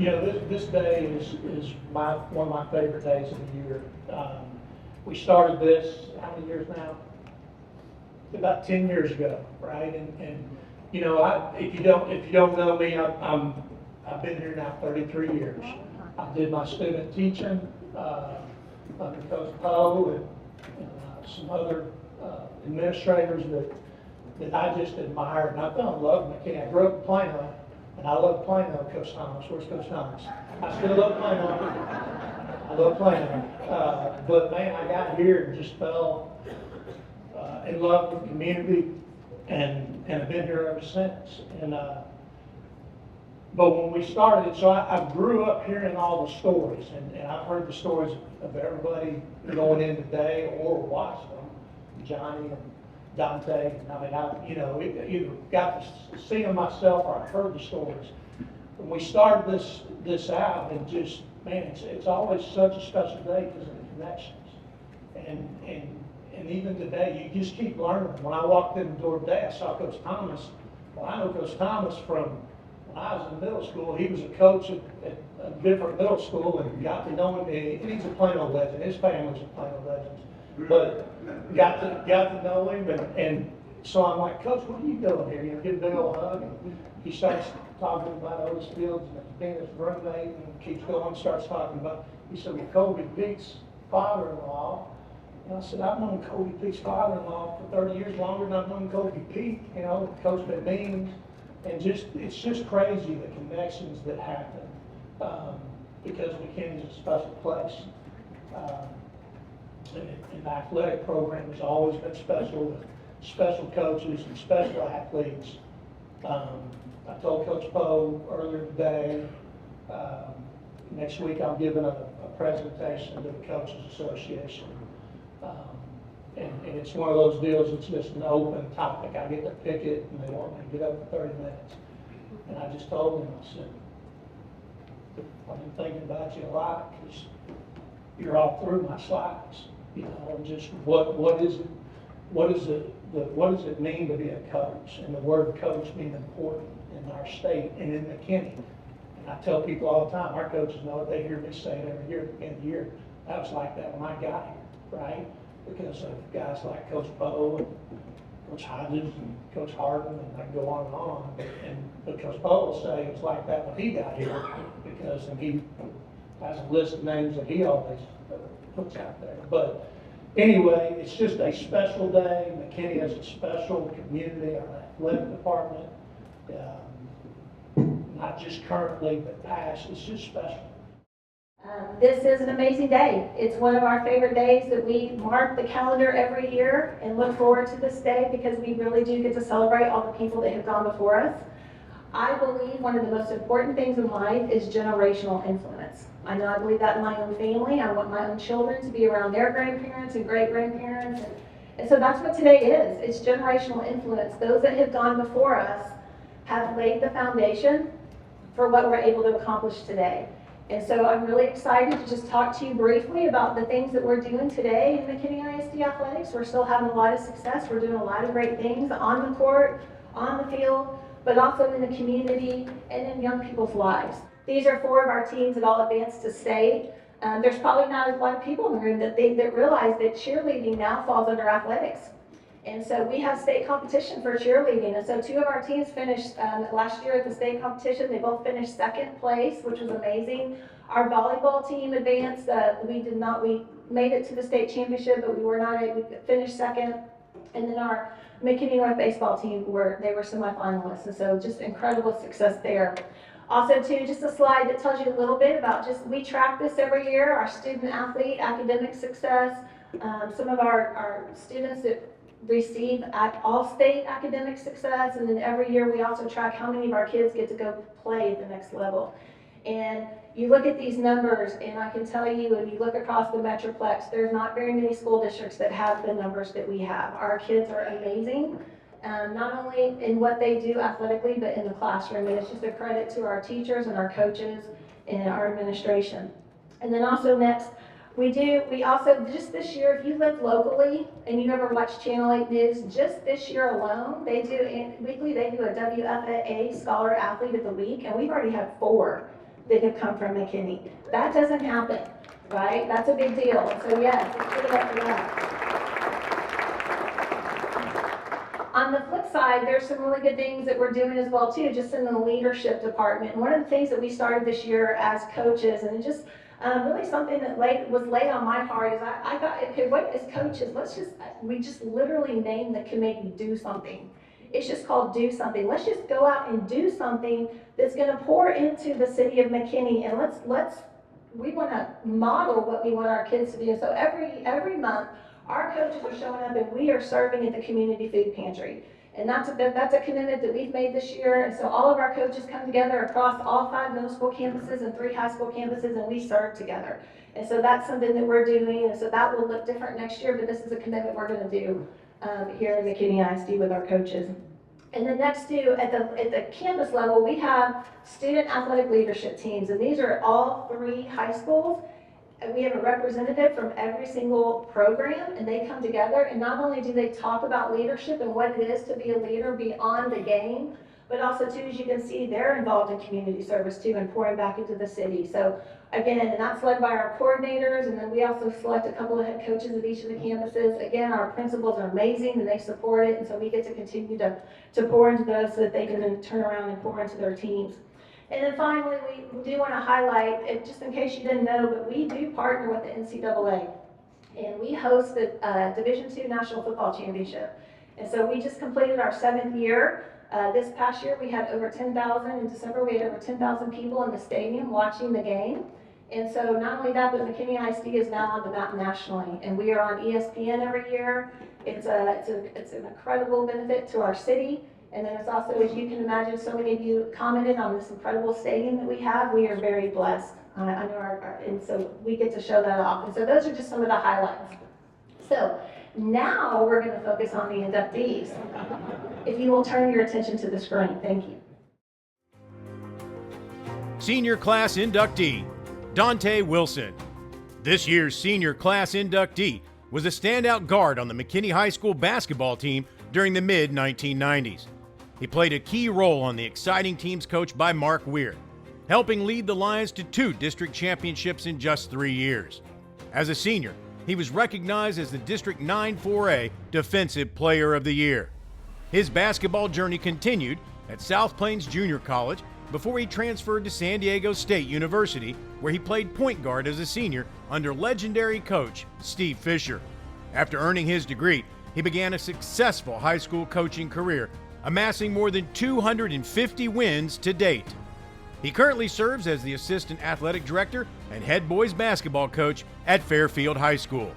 You know, this day is one of my favorite days of the year. We started this, how many years now? About 10 years ago, right? And you know, if you don't know me, I've been here now 33 years. I did my student teaching under Coach Poe and some other administrators that I just admire, and I fell in love with McKinney. I grew up in Plano, and I love Plano, Coach Thomas. Where's Coach Thomas? I still love Plano. I love Plano. But man, I got here and just fell in love with the community, and I've been here ever since. And but when we started, so I grew up hearing all the stories, and I've heard the stories of everybody going in today or watched them, Johnny and Donte. I mean, either got to see them myself or I heard the stories. When we started this out, and just, man, it's always such a special day because of the connections. And even today, you just keep learning. When I walked in the door today, I saw Coach Thomas. Well, I know Coach Thomas from when I was in middle school. He was a coach at a different middle school, and got to know him. And he's a Plano legend. His family's a Plano legends. But got to know him, and so I'm like, Coach, what are you doing here? You know, get a big old hug. And he starts talking about Otis Fields and being his roommate, and keeps going, starts talking about, he said, well, Kobe Pete's father-in-law. And I said, I've known Kobe Pete's father-in-law for 30 years, longer than I've known Kobe Pete, you know, Coach McKinney. And it's just crazy the connections that happen, because McKinney's a special place. And the athletic program has always been special, with special coaches and special athletes. I told Coach Poe earlier today, next week I'm giving a presentation to the Coaches Association. And it's one of those deals, it's just an open topic. I get to pick it, and they want me to get up for 30 minutes. And I just told them, I said, I've been thinking about you a lot, because you're all through my slides. You know, and just what does it mean to be a coach, and the word coach being important in our state and in McKinney. And I tell people all the time, our coaches know it, they hear me say it every year at the end of the year. That was like that when I got here, right? Because of guys like Coach Poe and Coach Hodges and Coach Harden, and I can go on and on. But Coach Poe will say it's like that when he got here, because he has a list of names that he always puts out there. But anyway, it's just a special day. McKinney has a special community, our athletic department, not just currently, but past. It's just special. This is an amazing day. It's one of our favorite days that we mark the calendar every year and look forward to this day, because we really do get to celebrate all the people that have gone before us. I believe one of the most important things in life is generational influence. I know I believe that in my own family. I want my own children to be around their grandparents and great-grandparents. And so that's what today is. It's generational influence. Those that have gone before us have laid the foundation for what we're able to accomplish today. And so I'm really excited to just talk to you briefly about the things that we're doing today in McKinney ISD athletics. We're still having a lot of success. We're doing a lot of great things on the court, on the field, but also in the community and in young people's lives. These are 4 of our teams that all advanced to state. There's probably not a lot of people in the room that realize that cheerleading now falls under athletics. And so we have state competition for cheerleading. And so 2 of our teams finished last year at the state competition. They both finished 2nd place, which was amazing. Our volleyball team advanced. We made it to the state championship, but we were not able to finish 2nd. And then our McKinney North baseball team were semifinalists. And so just incredible success there. Also, too, just a slide that tells you a little bit about we track this every year, our student athlete academic success. Some of our students that receive all-state academic success, and then every year we also track how many of our kids get to go play at the next level. And you look at these numbers, and I can tell you, when you look across the Metroplex, there's not very many school districts that have the numbers that we have. Our kids are amazing, not only in what they do athletically, but in the classroom. And it's just a credit to our teachers and our coaches and our administration. And then also next, we also, just this year, if you live locally and you ever watch Channel 8 News, just this year alone, weekly they do a WFAA Scholar Athlete of the Week, and we've already had 4 that have come from McKinney. That doesn't happen, right? That's a big deal. So yes, let's give it up for that. On the flip side, there's some really good things that we're doing as well too, just in the leadership department. And one of the things that we started this year as coaches, and it just really something that was laid on my heart, is I thought, okay, what as coaches, we just literally name the committee Do Something. It's just called Do Something. Let's just go out and do something that's going to pour into the city of McKinney, and we want to model what we want our kids to do. So every month, our coaches are showing up and we are serving at the community food pantry. And that's a commitment that we've made this year. And so all of our coaches come together across all 5 middle school campuses and 3 high school campuses, and we serve together. And so that's something that we're doing. And so that will look different next year, but this is a commitment we're going to do here at McKinney ISD with our coaches. And then next too, at the campus level, we have student athletic leadership teams. And these are all 3 high schools. And we have a representative from every single program, and they come together, and not only do they talk about leadership and what it is to be a leader beyond the game, but also too, as you can see, they're involved in community service too and pouring back into the city. So again, and that's led by our coordinators, and then we also select a couple of head coaches at each of the campuses. Again, our principals are amazing and they support it, and so we get to continue to pour into those so that they can then turn around and pour into their teams. And then finally, we do want to highlight, just in case you didn't know, but we do partner with the NCAA. And we host the Division II National Football Championship. And so we just completed our 7th year. This past year, we had over 10,000. In December, we had over 10,000 people in the stadium watching the game. And so not only that, but McKinney ISD is now on the map nationally. And we are on ESPN every year. It's an incredible benefit to our city. And then it's also, as you can imagine, so many of you commented on this incredible stadium that we have. We are very blessed. I know and so we get to show that off. And so those are just some of the highlights. So now we're going to focus on the inductees. If you will turn your attention to the screen. Thank you. Senior class inductee, Donte Wilson. This year's senior class inductee was a standout guard on the McKinney High School basketball team during the mid-1990s. He played a key role on the exciting teams coached by Mark Weir, helping lead the Lions to 2 district championships in just 3 years. As a senior, he was recognized as the District 9 4A Defensive Player of the Year. His basketball journey continued at South Plains Junior College before he transferred to San Diego State University, where he played point guard as a senior under legendary coach Steve Fisher. After earning his degree, he began a successful high school coaching career, amassing more than 250 wins to date. He currently serves as the assistant athletic director and head boys basketball coach at Fairfield High School.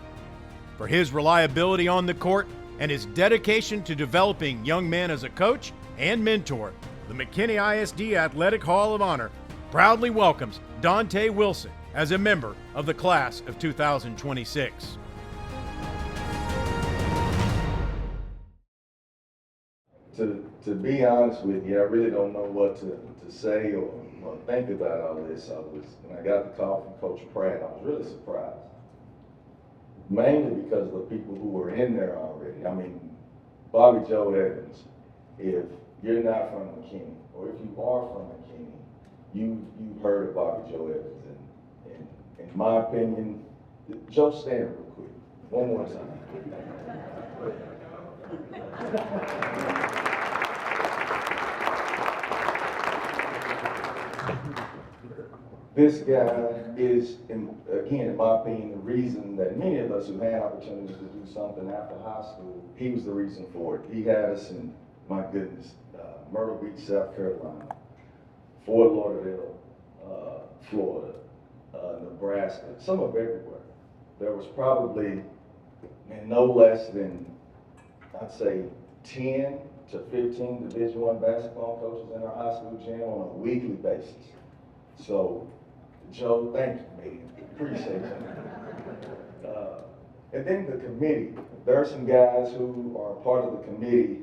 For his reliability on the court and his dedication to developing young men as a coach and mentor, the McKinney ISD Athletic Hall of Honor proudly welcomes Donte Wilson as a member of the class of 2026. To be honest with you, I really don't know what to say or think about all this. When I got the call from Coach Pratt, I was really surprised. Mainly because of the people who were in there already. I mean, Bobby Joe Evans, if you're not from McKinney, or if you are from McKinney, you've heard of Bobby Joe Evans. And in my opinion, Joe, stand real quick. One more time. This guy is, again, in my opinion, the reason that many of us who had opportunities to do something after high school, he was the reason for it. He had us in, my goodness, Myrtle Beach, South Carolina, Fort Lauderdale, Florida, Nebraska, some of everywhere. There was probably no less than, I'd say, 10 to 15 Division I basketball coaches in our high school gym on a weekly basis. So, Joe, thank you, man. Appreciate that. And then the committee. There are some guys who are part of the committee.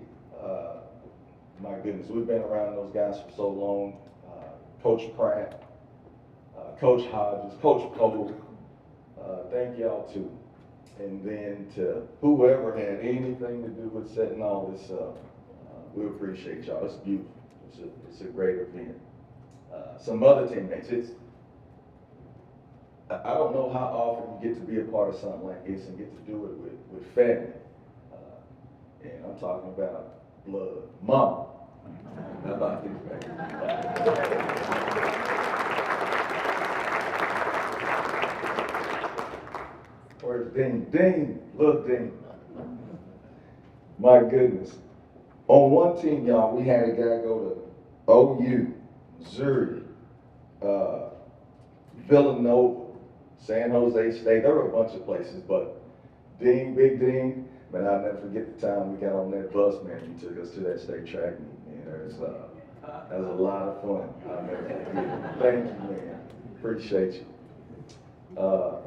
My goodness, we've been around those guys for so long. Coach Pratt, Coach Hodges, Coach Cole. Thank y'all too. And then to whoever had anything to do with setting all this up, we appreciate y'all. It's beautiful. It's a great event. some other teammates. I don't know how often you get to be a part of something like this and get to do it with family. And I'm talking about blood. Mama. How about this, baby? Where's Dean? Dean, look, Dean. My goodness. On one team, y'all, we had a guy go to OU, Missouri, Villanova, San Jose State. There were a bunch of places, but Dean, Big Dean, man, I'll never forget the time we got on that bus, man. He took us to that state track meet, man. That was a lot of fun. I'll never forget it. Thank you, man. Appreciate you.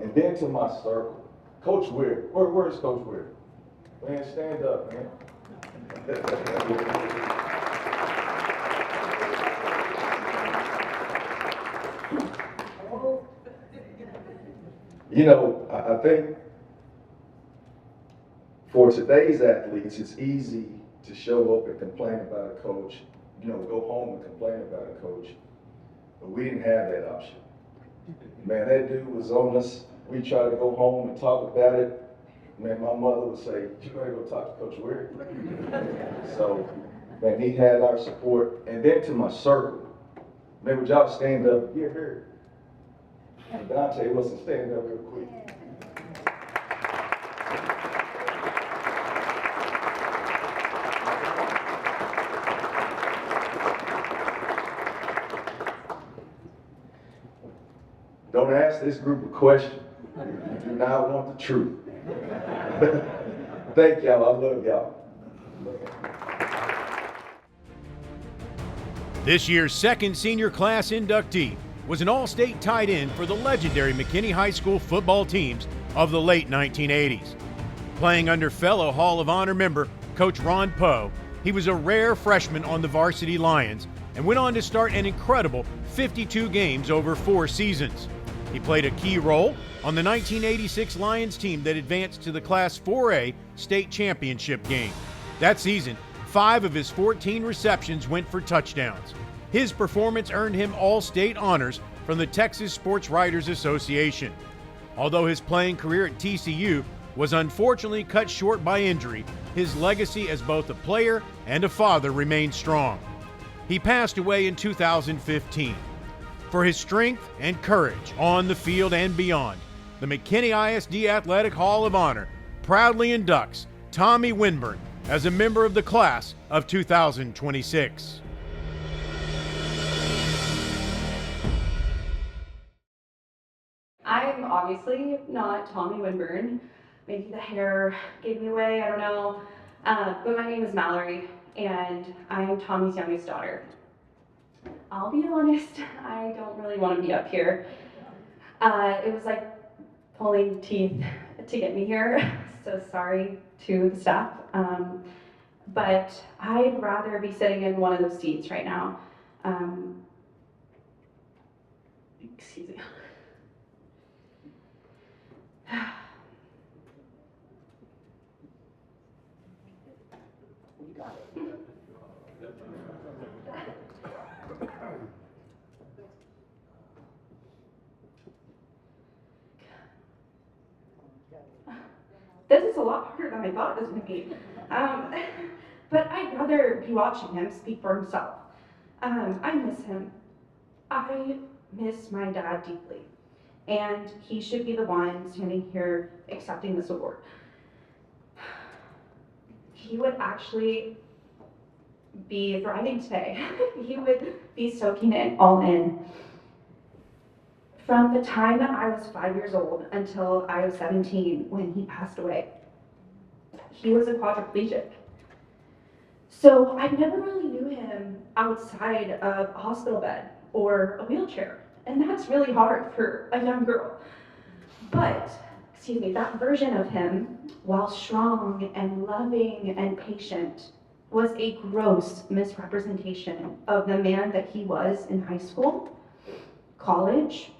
And then to my circle, Coach Weir. Where's Coach Weir? Man, stand up, man. You know, I think for today's athletes, it's easy to show up and complain about a coach, you know, go home and complain about a coach, but we didn't have that option. Man, that dude was on us. We tried to go home and talk about it. Man, my mother would say, you better go talk to Coach Weir. So, man, he had our support. And then to my circle, man, would y'all stand up? You're here. Donte Wilson, stand up real quick. Don't ask this group a question. You do not want the truth. Thank y'all. I love y'all. This year's second senior class inductee was an all-state tight end for the legendary McKinney High School football teams of the late 1980s. Playing under fellow Hall of Honor member Coach Ron Poe, he was a rare freshman on the varsity Lions and went on to start an incredible 52 games over 4 seasons. He played a key role on the 1986 Lions team that advanced to the Class 4A state championship game. That season, 5 of his 14 receptions went for touchdowns. His performance earned him all-state honors from the Texas Sports Writers Association. Although his playing career at TCU was unfortunately cut short by injury, his legacy as both a player and a father remained strong. He passed away in 2015. For his strength and courage on the field and beyond, the McKinney ISD Athletic Hall of Honor proudly inducts Tommy Winburn as a member of the class of 2026. I'm obviously not Tommy Winburn. Maybe the hair gave me away, I don't know. But my name is Mallory, and I'm Tommy's youngest daughter. I'll be honest, I don't really want to be up here. It was like pulling teeth to get me here, so sorry to the staff. But I'd rather be sitting in one of those seats right now. Excuse me. You got it. This is a lot harder than I thought it was going to be. But I'd rather be watching him speak for himself. I miss him. I miss my dad deeply. And he should be the one standing here accepting this award. He would actually be thriving today. He would be soaking it all in. From the time that I was 5 years old until I was 17 when he passed away, he was a quadriplegic. So I never really knew him outside of a hospital bed or a wheelchair. And that's really hard for a young girl. But, excuse me, that version of him, while strong and loving and patient, was a gross misrepresentation of the man that he was in high school, college,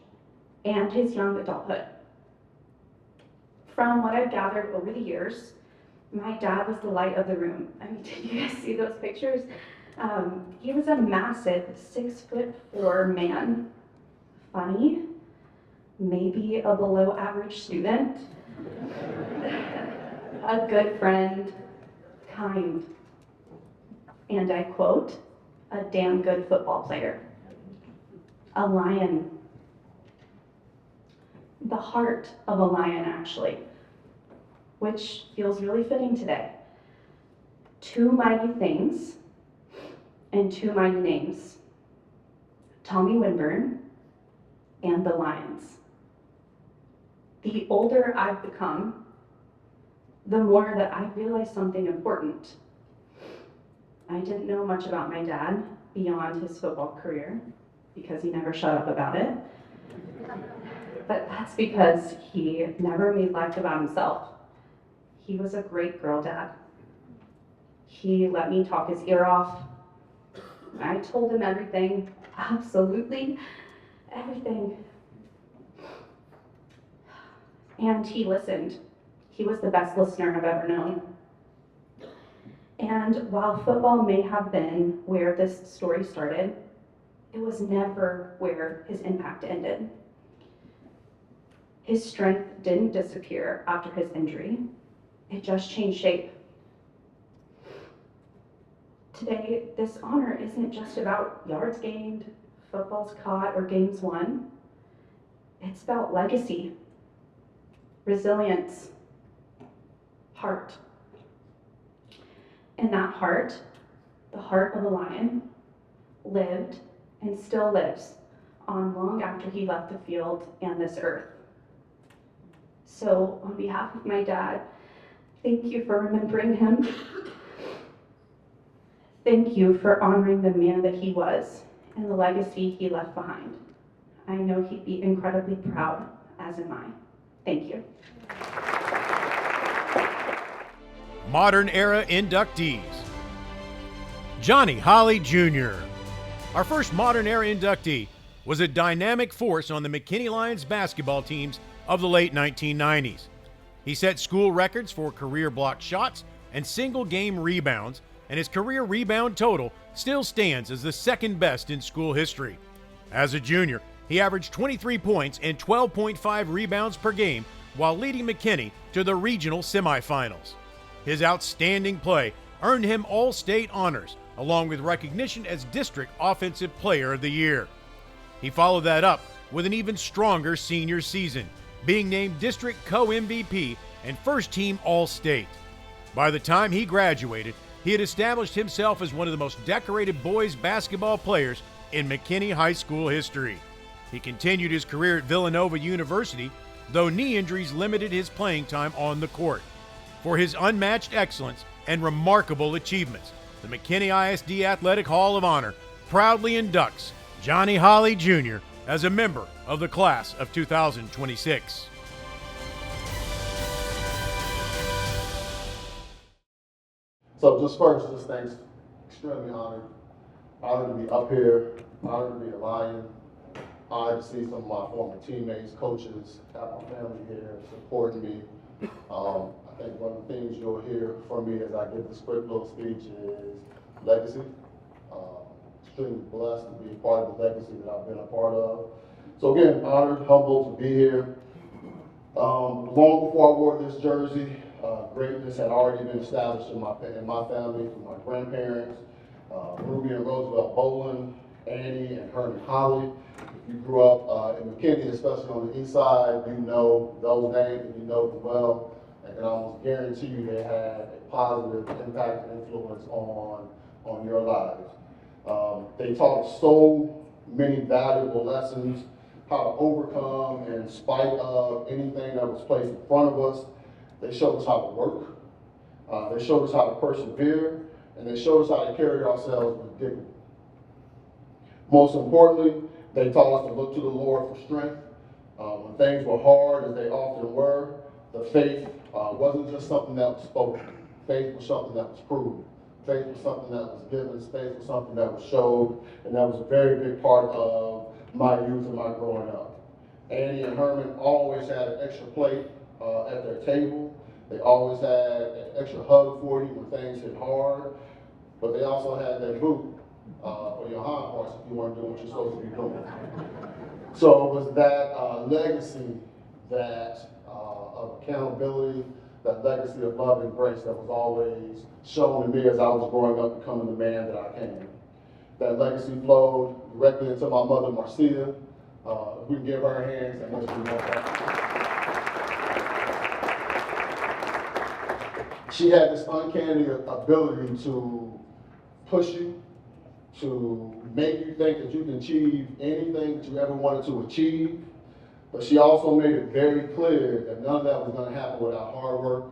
and his young adulthood. From what I've gathered over the years, my dad was the light of the room. I mean, did you guys see those pictures? He was a massive 6'4" man, funny, maybe a below average student, a good friend, kind, and I quote, a damn good football player, a lion, the heart of a lion actually, which feels really fitting today. Two mighty things and two mighty names, Tommy Winburn and the Lions. The older I've become, the more that I realized something important. I didn't know much about my dad beyond his football career because he never shut up about it. But that's because he never made life about himself. He was a great girl dad. He let me talk his ear off. I told him everything, absolutely everything. And he listened. He was the best listener I've ever known. And while football may have been where this story started, it was never where his impact ended. His strength didn't disappear after his injury. It just changed shape. Today, this honor isn't just about yards gained, footballs caught, or games won. It's about legacy, resilience, heart. And that heart, the heart of a lion, lived and still lives on long after he left the field and this earth. So on behalf of my dad, thank you for remembering him. Thank you for honoring the man that he was and the legacy he left behind. I know he'd be incredibly proud, as am I. Thank you. Modern era inductees. Johnny Holley Jr. Our first modern era inductee was a dynamic force on the McKinney Lions basketball teams of the late 1990s. He set school records for career block shots and single game rebounds, and his career rebound total still stands as the second best in school history. As a junior, he averaged 23 points and 12.5 rebounds per game while leading McKinney to the regional semifinals. His outstanding play earned him All-State honors, along with recognition as District Offensive Player of the Year. He followed that up with an even stronger senior season, being named District Co-MVP and first-team All-State. By the time he graduated, he had established himself as one of the most decorated boys basketball players in McKinney High School history. He continued his career at Villanova University, though knee injuries limited his playing time on the court. For his unmatched excellence and remarkable achievements, the McKinney ISD Athletic Hall of Honor proudly inducts Johnny Holley Jr. as a member of the class of 2026. So just first, just thanks, extremely honored. Honored to be up here, honored to be a Lion, honored to see some of my former teammates, coaches, have my family here supporting me. I think one of the things you'll hear from me as I give this quick little speech is legacy. Extremely blessed to be a part of the legacy that I've been a part of. So again, honored, humbled to be here. Long before I wore this jersey, greatness had already been established in my family through my grandparents, Ruby and Roosevelt Boland, Annie and Herman Holley. If you grew up in McKinney, especially on the east side, you know those names and you know them well. I can almost guarantee you they had a positive impact and influence on your lives. They taught so many valuable lessons, how to overcome in spite of anything that was placed in front of us. They showed us how to work. They showed us how to persevere, and they showed us how to carry ourselves with dignity. Most importantly, they taught us to look to the Lord for strength. When things were hard, as they often were, the faith wasn't just something that was spoken. Faith was something that was proven. Faith was something that was given. Faith was something that was showed, and that was a very big part of my youth and my growing up. Annie and Herman always had an extra plate at their table. They always had an extra hug for you when things hit hard. but they also had that boot for your hind parts if you weren't doing what you're supposed to be doing. So it was that legacy that of accountability, that legacy of love and grace that was always shown to me as I was growing up, becoming the man that I came. That legacy flowed directly into my mother, Marcia. If we can give her hands, and much we want that. She had this uncanny ability to push you, to make you think that you can achieve anything that you ever wanted to achieve. But she also made it very clear that none of that was going to happen without hard work,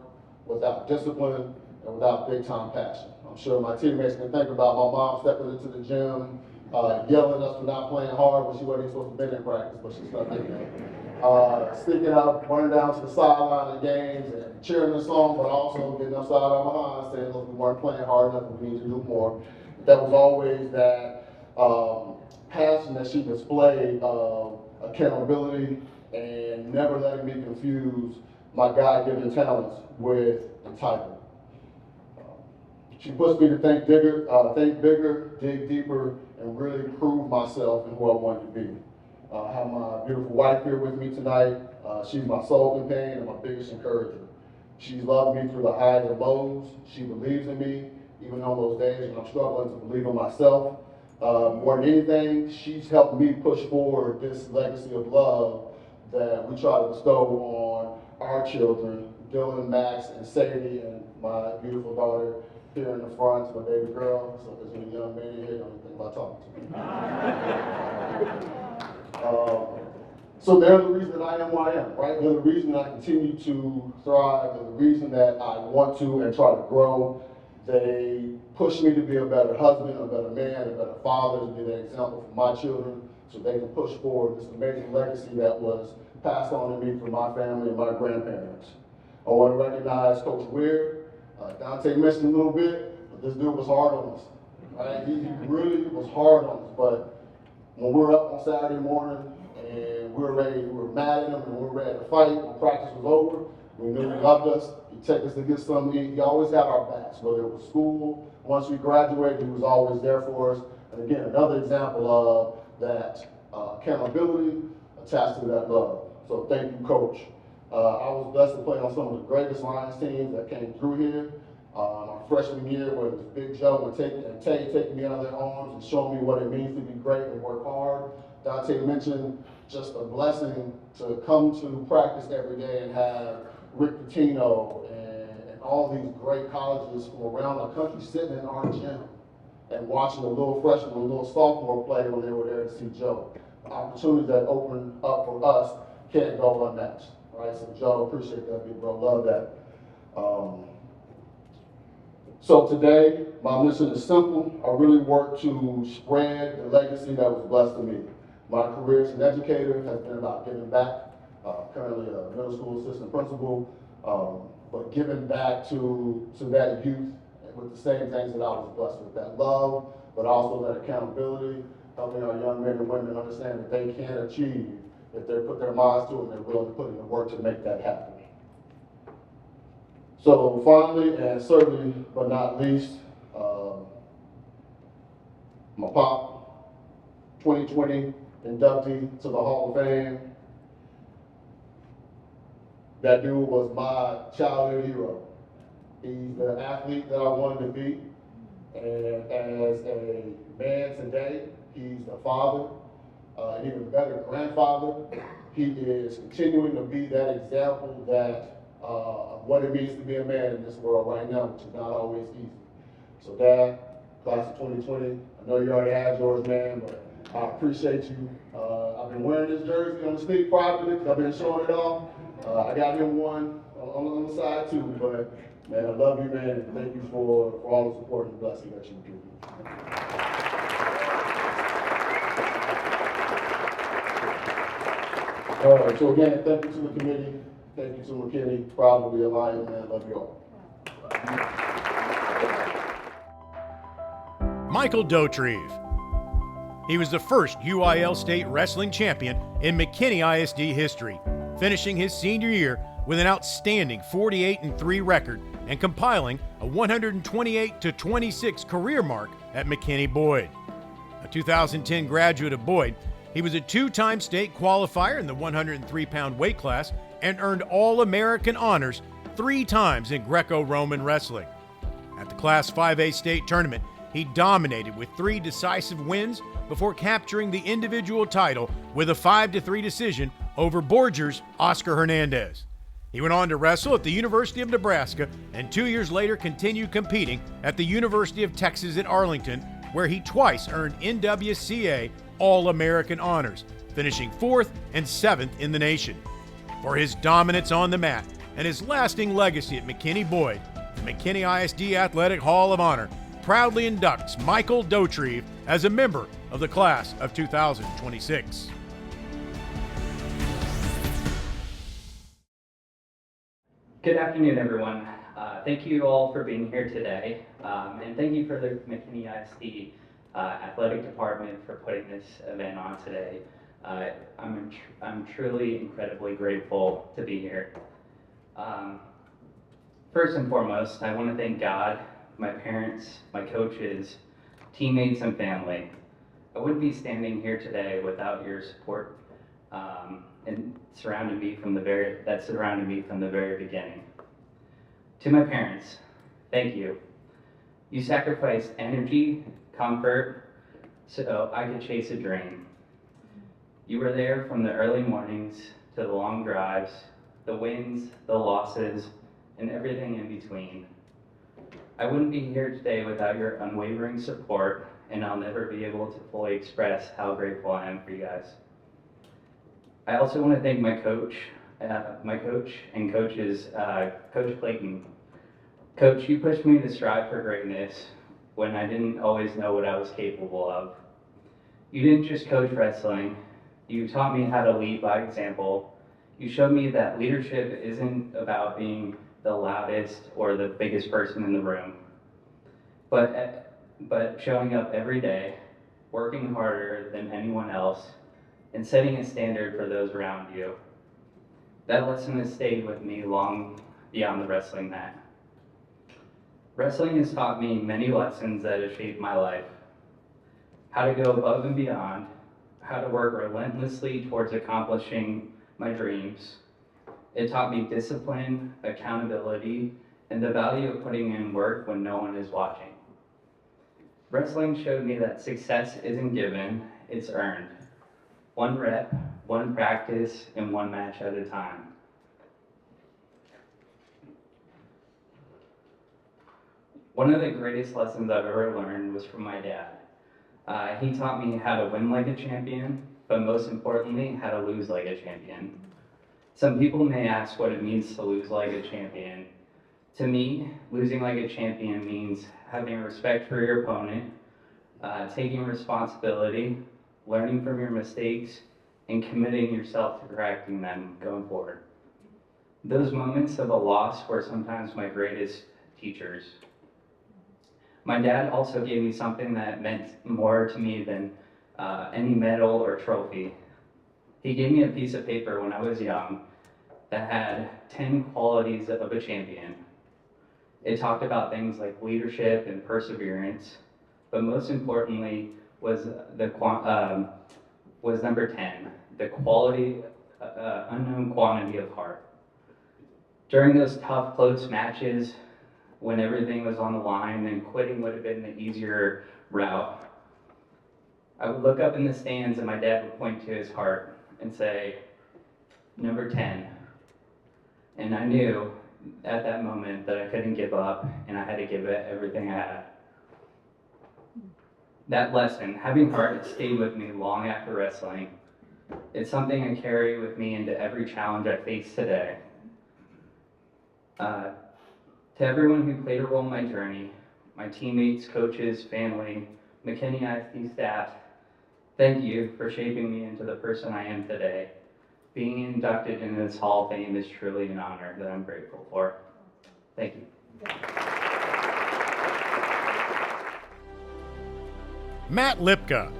without discipline, and without big time passion. I'm sure my teammates can think about my mom stepping into the gym, yelling at us for not playing hard when she wasn't even supposed to be in practice, but she stuck in there. Sticking up, running down to the sideline of games and cheering the song, but also getting upside down behind, saying, look, we weren't playing hard enough, we need to do more. That was always that passion that she displayed of accountability and never letting me confuse my God-given talents with entitlement. She pushed me to think bigger, dig deeper, and really prove myself and who I wanted to be. I have my beautiful wife here with me tonight. She's my sole companion and my biggest encourager. She's loved me through the highs and lows. She believes in me, even on those days when I'm struggling to believe in myself. More than anything, she's helped me push forward this legacy of love that we try to bestow on our children, Dylan, Max, and Sadie, and my beautiful daughter here in the front, my baby girl. So if there's any young man in here, don't think about talking to me. So they're the reason that I am who I am, right? They're the reason that I continue to thrive. They're the reason that I want to and try to grow. They push me to be a better husband, a better man, a better father, to be that example for my children, so they can push forward this amazing legacy that was passed on to me from my family and my grandparents. I want to recognize Coach Weir. Donte mentioned a little bit, but this dude was hard on us. Right? He really was hard on us, but when we were up on Saturday morning and we were mad at him and we were ready to fight when practice was over, we knew he loved us. He'd take us to get something to eat. He always had our backs, whether it was school. Once we graduated, he was always there for us. And again, another example of that accountability attached to that love. So thank you, Coach. I was blessed to play on some of the greatest Lions teams that came through here. My freshman year, where it was Big Joe and Tay taking me out of their arms and showing me what it means to be great and work hard. Donte mentioned just a blessing to come to practice every day and have Rick Pitino and all these great colleges from around the country sitting in our gym and watching a little freshman, a little sophomore play when they were there to see Joe. The opportunities that open up for us can't go unmatched. Right? So Joe, appreciate that, big bro, love that. So today, my mission is simple. I really work to spread the legacy that was blessed to me. My career as an educator has been about giving back. Currently a middle school assistant principal, but giving back to that youth with the same things that I was blessed with, that love, but also that accountability, helping our young men and women understand that they can achieve if they put their minds to it and they're willing to put in the work to make that happen. So finally, and certainly but not least, my pop, 2020 inductee to the Hall of Fame. That dude was my childhood hero. He's the athlete that I wanted to be. And as a man today, he's the father, an even better grandfather. He is continuing to be that example that of what it means to be a man in this world right now, which is not always easy. So Dad, class of 2020, I know you already had yours, man, but I appreciate you. I've been wearing this jersey on the sleeve privately because I've been showing it off. I got him one on the side too, but man, I love you, man, and thank you for all the support and blessing that you give me. All right, so again, thank you to the committee. Thank you to McKinney. Proud to be a Lion, man. Love you all. Michael Dauterive. He was the first UIL state wrestling champion in McKinney ISD history, finishing his senior year with an outstanding 48-3 record and compiling a 128-26 career mark at McKinney Boyd. A 2010 graduate of Boyd, he was a two-time state qualifier in the 103-pound weight class and earned All-American honors 3 times in Greco-Roman wrestling. At the Class 5A state tournament, he dominated with 3 decisive wins before capturing the individual title with a 5-3 decision over Borger's Oscar Hernandez. He went on to wrestle at the University of Nebraska and 2 years later continued competing at the University of Texas at Arlington, where he twice earned NWCA All-American honors, finishing 4th and 7th in the nation. For his dominance on the mat and his lasting legacy at McKinney Boyd, the McKinney ISD Athletic Hall of Honor proudly inducts Michael Dauterive as a member of the class of 2026. Good afternoon, everyone. Thank you all for being here today, and thank you for the McKinney ISD Athletic Department for putting this event on today. I'm truly incredibly grateful to be here. First and foremost, I want to thank God, my parents, my coaches, teammates, and family. I wouldn't be standing here today without your support and surrounded me from the very beginning. To my parents, thank you. You sacrificed energy, comfort, so I could chase a dream. You were there from the early mornings to the long drives, the wins, the losses, and everything in between. I wouldn't be here today without your unwavering support, and I'll never be able to fully express how grateful I am for you guys. I also want to thank my coach and coaches, Coach Clayton. Coach, you pushed me to strive for greatness when I didn't always know what I was capable of. You didn't just coach wrestling, you taught me how to lead by example. You showed me that leadership isn't about being the loudest or the biggest person in the room, but showing up every day, working harder than anyone else, and setting a standard for those around you. That lesson has stayed with me long beyond the wrestling mat. Wrestling has taught me many lessons that have shaped my life. How to go above and beyond, how to work relentlessly towards accomplishing my dreams. It taught me discipline, accountability, and the value of putting in work when no one is watching. Wrestling showed me that success isn't given, it's earned. 1 rep, 1 practice, and 1 match at a time. One of the greatest lessons I've ever learned was from my dad. He taught me how to win like a champion, but most importantly, how to lose like a champion. Some people may ask what it means to lose like a champion. To me, losing like a champion means having respect for your opponent, taking responsibility, learning from your mistakes, and committing yourself to correcting them going forward. Those moments of a loss were sometimes my greatest teachers. My dad also gave me something that meant more to me than any medal or trophy. He gave me a piece of paper when I was young that had 10 qualities of a champion. It talked about things like leadership and perseverance, but most importantly was number 10, the unknown quantity of heart. During those tough, close matches, when everything was on the line and quitting would have been the easier route, I would look up in the stands and my dad would point to his heart and say, number 10. And I knew at that moment that I couldn't give up and I had to give it everything I had. That lesson, having heart, stayed with me long after wrestling. It's something I carry with me into every challenge I face today. To everyone who played a role in my journey, my teammates, coaches, family, McKinney ISD staff, thank you for shaping me into the person I am today. Being inducted into this Hall of Fame is truly an honor that I'm grateful for. Thank you. Matt Lipka,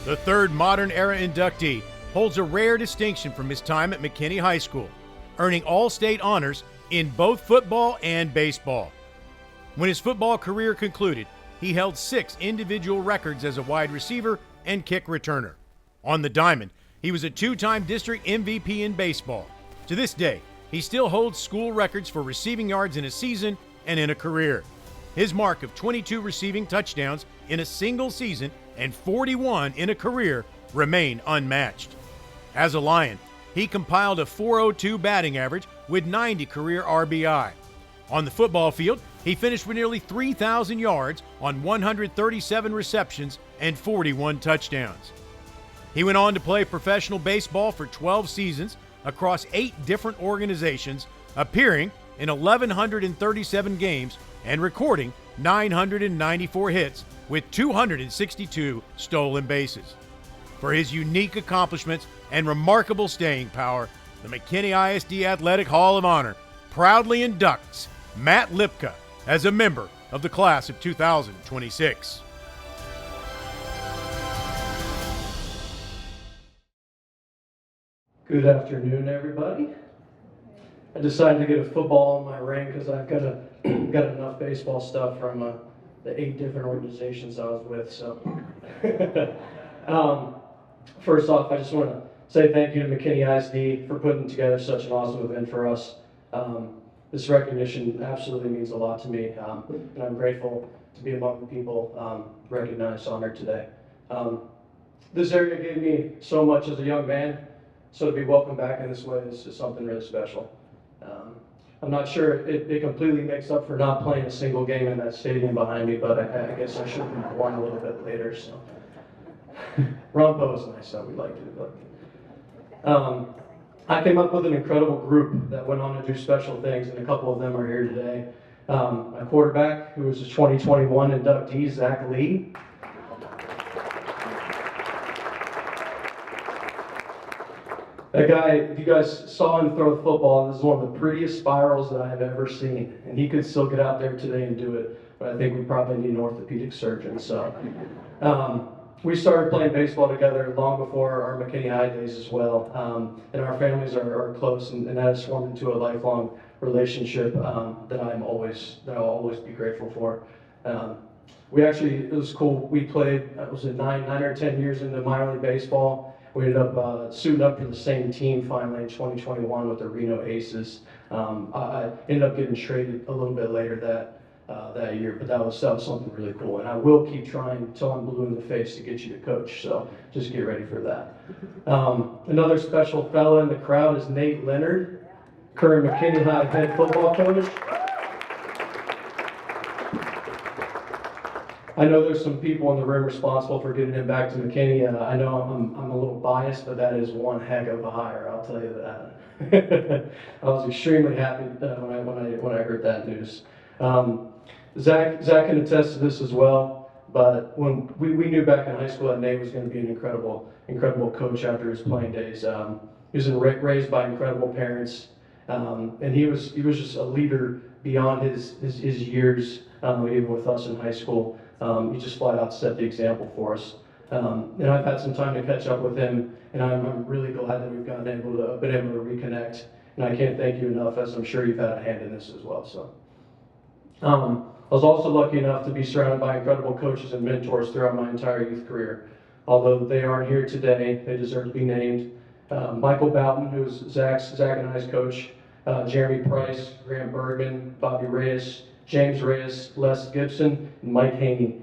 the 3rd modern era inductee, holds a rare distinction from his time at McKinney High School, earning all-state honors in both football and baseball. When his football career concluded, he held 6 individual records as a wide receiver and kick returner. On the diamond, he was a 2-time district MVP in baseball. To this day, he still holds school records for receiving yards in a season and in a career. His mark of 22 receiving touchdowns in a single season and 41 in a career remain unmatched. As a Lion, he compiled a .402 batting average with 90 career RBI. On the football field, he finished with nearly 3,000 yards on 137 receptions and 41 touchdowns. He went on to play professional baseball for 12 seasons across 8 different organizations, appearing in 1,137 games and recording 994 hits with 262 stolen bases. For his unique accomplishments and remarkable staying power, the McKinney ISD Athletic Hall of Honor proudly inducts Matt Lipka as a member of the class of 2026. Good afternoon, everybody. I decided to get a football in my ring because I've got enough baseball stuff from the 8 different organizations I was with. So, first off, I just want to say thank you to McKinney ISD for putting together such an awesome event for us. This recognition absolutely means a lot to me, and I'm grateful to be among the people recognized, honored today. This area gave me so much as a young man, so to be welcomed back in this way is something really special. I'm not sure it completely makes up for not playing a single game in that stadium behind me, but I guess I should have been born a little bit later. So, Rompo is nice, so we liked it. But, I came up with an incredible group that went on to do special things, and a couple of them are here today. My quarterback, who was a 2021 inductee, Zach Lee. That guy, if you guys saw him throw the football, this is one of the prettiest spirals that I have ever seen. And he could still get out there today and do it, but I think we probably need an orthopedic surgeon. So we started playing baseball together long before our McKinney High days as well. And our families are close, and that has formed into a lifelong relationship that I'll always be grateful for. It was cool. We played, was it 9 or 10 years into minor league baseball. We ended up suiting up for the same team finally in 2021 with the Reno Aces. I ended up getting traded a little bit later that year, but that was something really cool. And I will keep trying until I'm blue in the face to get you to coach, so just get ready for that. Another special fellow in the crowd is Nate Leonard, current McKinney High head football coach. I know there's some people in the room responsible for getting him back to McKinney. I know I'm a little biased, but that is one heck of a hire, I'll tell you that. I was extremely happy when I heard that news. Zach can attest to this as well, but when we knew back in high school that Nate was going to be an incredible coach after his playing days. He was raised by incredible parents, and he was just a leader beyond his years, even with us in high school. He just flat out set the example for us. And I've had some time to catch up with him, and I'm really glad that we've been able to reconnect. And I can't thank you enough, as I'm sure you've had a hand in this as well. So, I was also lucky enough to be surrounded by incredible coaches and mentors throughout my entire youth career. Although they aren't here today, they deserve to be named. Michael Boughton, who's Zach and I's coach, Jeremy Price, Graham Bergman, Bobby Reyes, James Reyes, Les Gibson, and Mike Haney.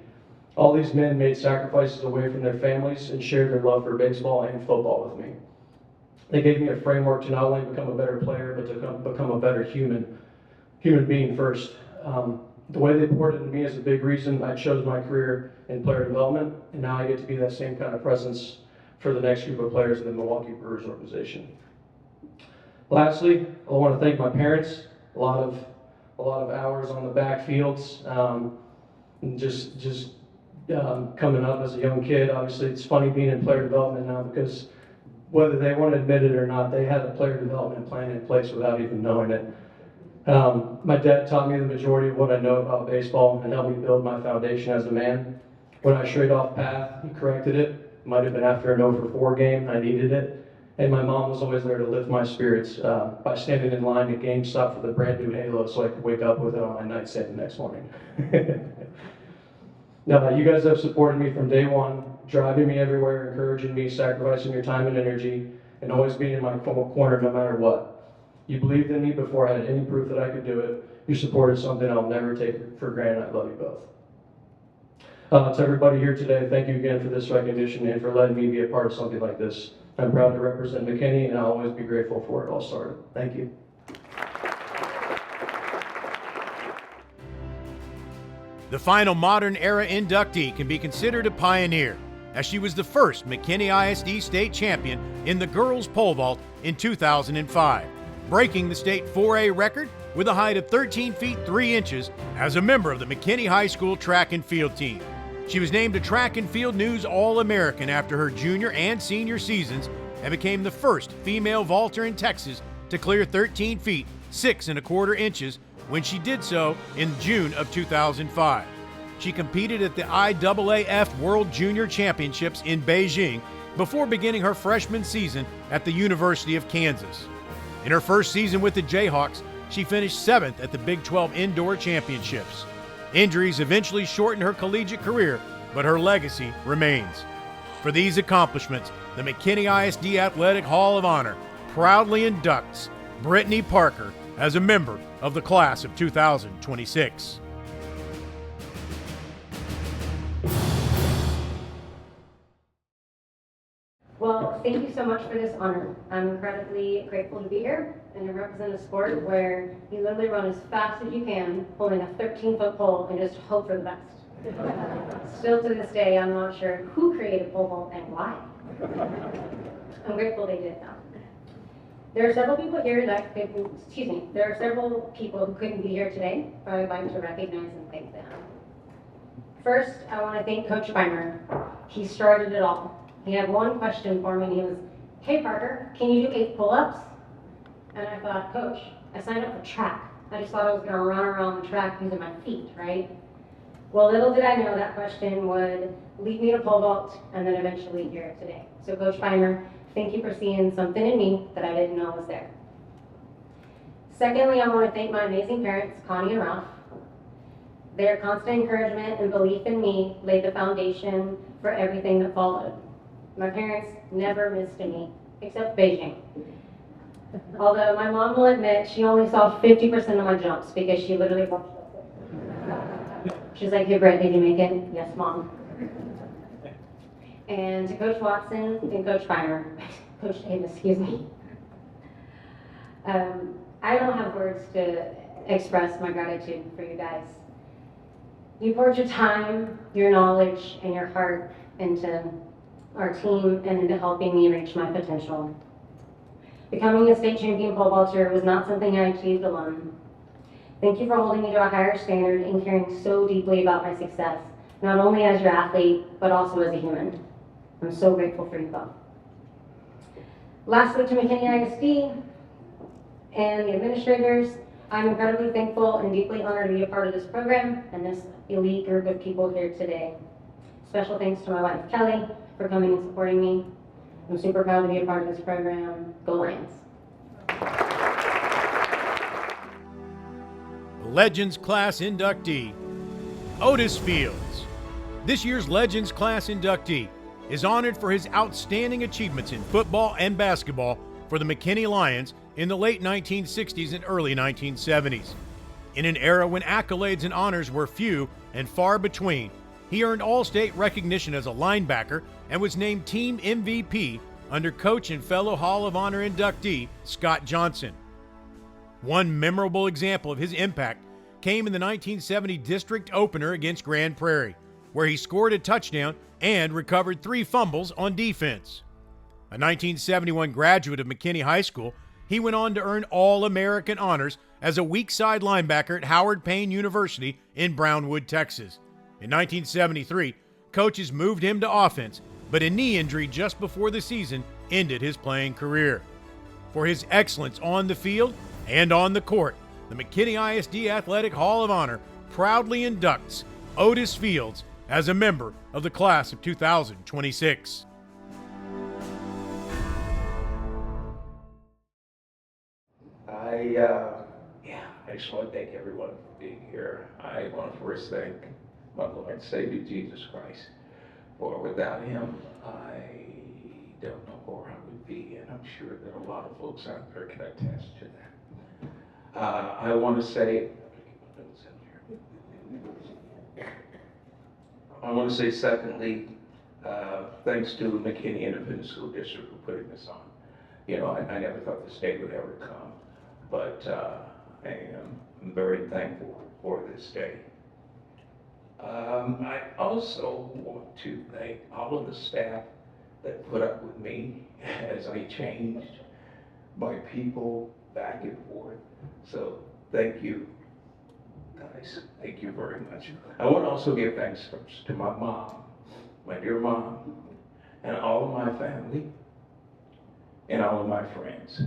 All these men made sacrifices away from their families and shared their love for baseball and football with me. They gave me a framework to not only become a better player, but to become a better human being first. The way they poured into me is a big reason I chose my career in player development, and now I get to be that same kind of presence for the next group of players in the Milwaukee Brewers organization. Lastly, I want to thank my parents. A lot of hours on the backfields, and just coming up as a young kid. Obviously, it's funny being in player development now because whether they want to admit it or not, they had a player development plan in place without even knowing it. My dad taught me the majority of what I know about baseball and helped me build my foundation as a man. When I strayed off path, he corrected it. Might have been after an 0-for-4 game, I needed it. And my mom was always there to lift my spirits by standing in line at GameStop for the brand new Halo so I could wake up with it on my nightstand the next morning. Now, you guys have supported me from day one, driving me everywhere, encouraging me, sacrificing your time and energy, and always being in my corner no matter what. You believed in me before I had any proof that I could do it. Your support is something I'll never take for granted. I love you both. To everybody here today, thank you again for this recognition and for letting me be a part of something like this. I'm proud to represent McKinney, and I'll always be grateful for it all started. Thank you. The final modern era inductee can be considered a pioneer, as she was the first McKinney ISD state champion in the girls pole vault in 2005, breaking the state 4A record with a height of 13 feet 3 inches as a member of the McKinney High School track and field team. She was named a Track and Field News All-American after her junior and senior seasons and became the first female vaulter in Texas to clear 13 feet 6 1/4 inches when she did so in June of 2005. She competed at the IAAF World Junior Championships in Beijing before beginning her freshman season at the University of Kansas. In her first season with the Jayhawks, she finished 7th at the Big 12 Indoor Championships. Injuries eventually shortened her collegiate career, but her legacy remains. For these accomplishments, the McKinney ISD Athletic Hall of Honor proudly inducts Britany Parker as a member of the class of 2026. Well, thank you so much for this honor. I'm incredibly grateful to be here and to represent a sport where you literally run as fast as you can, holding a 13-foot pole and just hope for the best. Still to this day, I'm not sure who created pole vault and why. I'm grateful they did that. There are several people here that there are several people who couldn't be here today, but I'd like to recognize and thank them. First, I want to thank Coach Weimer. He started it all. He had one question for me, and he was, "Hey Parker, can you do 8 pull-ups?" And I thought, Coach, I signed up for track. I just thought I was going to run around the track using my feet, right? Well, little did I know that question would lead me to pole vault and then eventually here today. So Coach Weimer, thank you for seeing something in me that I didn't know was there. Secondly, I want to thank my amazing parents, Connie and Ralph. Their constant encouragement and belief in me laid the foundation for everything that followed. My parents never missed a meet, except Beijing. Although my mom will admit she only saw 50% of my jumps because she literally watched it. She's like, "Hey Brett, did you make it?" "Yes, Mom." And to Coach Watson and Coach Weimer, Coach Davis, excuse me. I don't have words to express my gratitude for you guys. You poured your time, your knowledge, and your heart into our team and into helping me reach my potential. Becoming a state champion pole vaulter was not something I achieved alone. Thank you for holding me to a higher standard and caring so deeply about my success, not only as your athlete, but also as a human. I'm so grateful for you both. Lastly, to McKinney ISD and the administrators, I'm incredibly thankful and deeply honored to be a part of this program and this elite group of people here today. Special thanks to my wife, Kelly, for coming and supporting me. I'm super proud to be a part of this program. Go Lions. Legends Class inductee, Otis Fields. This year's Legends Class inductee is honored for his outstanding achievements in football and basketball for the McKinney Lions in the late 1960s and early 1970s. In an era when accolades and honors were few and far between, he earned all-state recognition as a linebacker and was named Team MVP under coach and fellow Hall of Honor inductee Scott Johnson. One memorable example of his impact came in the 1970 district opener against Grand Prairie, where he scored a touchdown and recovered 3 fumbles on defense. A 1971 graduate of McKinney High School, he went on to earn All-American honors as a weak side linebacker at Howard Payne University in Brownwood, Texas. In 1973, coaches moved him to offense, but a knee injury just before the season ended his playing career. For his excellence on the field and on the court, the McKinney ISD Athletic Hall of Honor proudly inducts Otis Fields as a member of the class of 2026. I just want to thank everyone for being here. I want to first thank my Lord and Savior Jesus Christ, for without him, I don't know where I would be, and I'm sure there are a lot of folks out there can attest to that. I want to say, secondly, thanks to McKinney Independent School District for putting this on. You know, I never thought this day would ever come, but I am very thankful for this day. I also want to thank all of the staff that put up with me as I changed my people back and forth. So thank you, guys. Thank you very much. I want to also give thanks first to my mom, my dear mom, and all of my family, and all of my friends.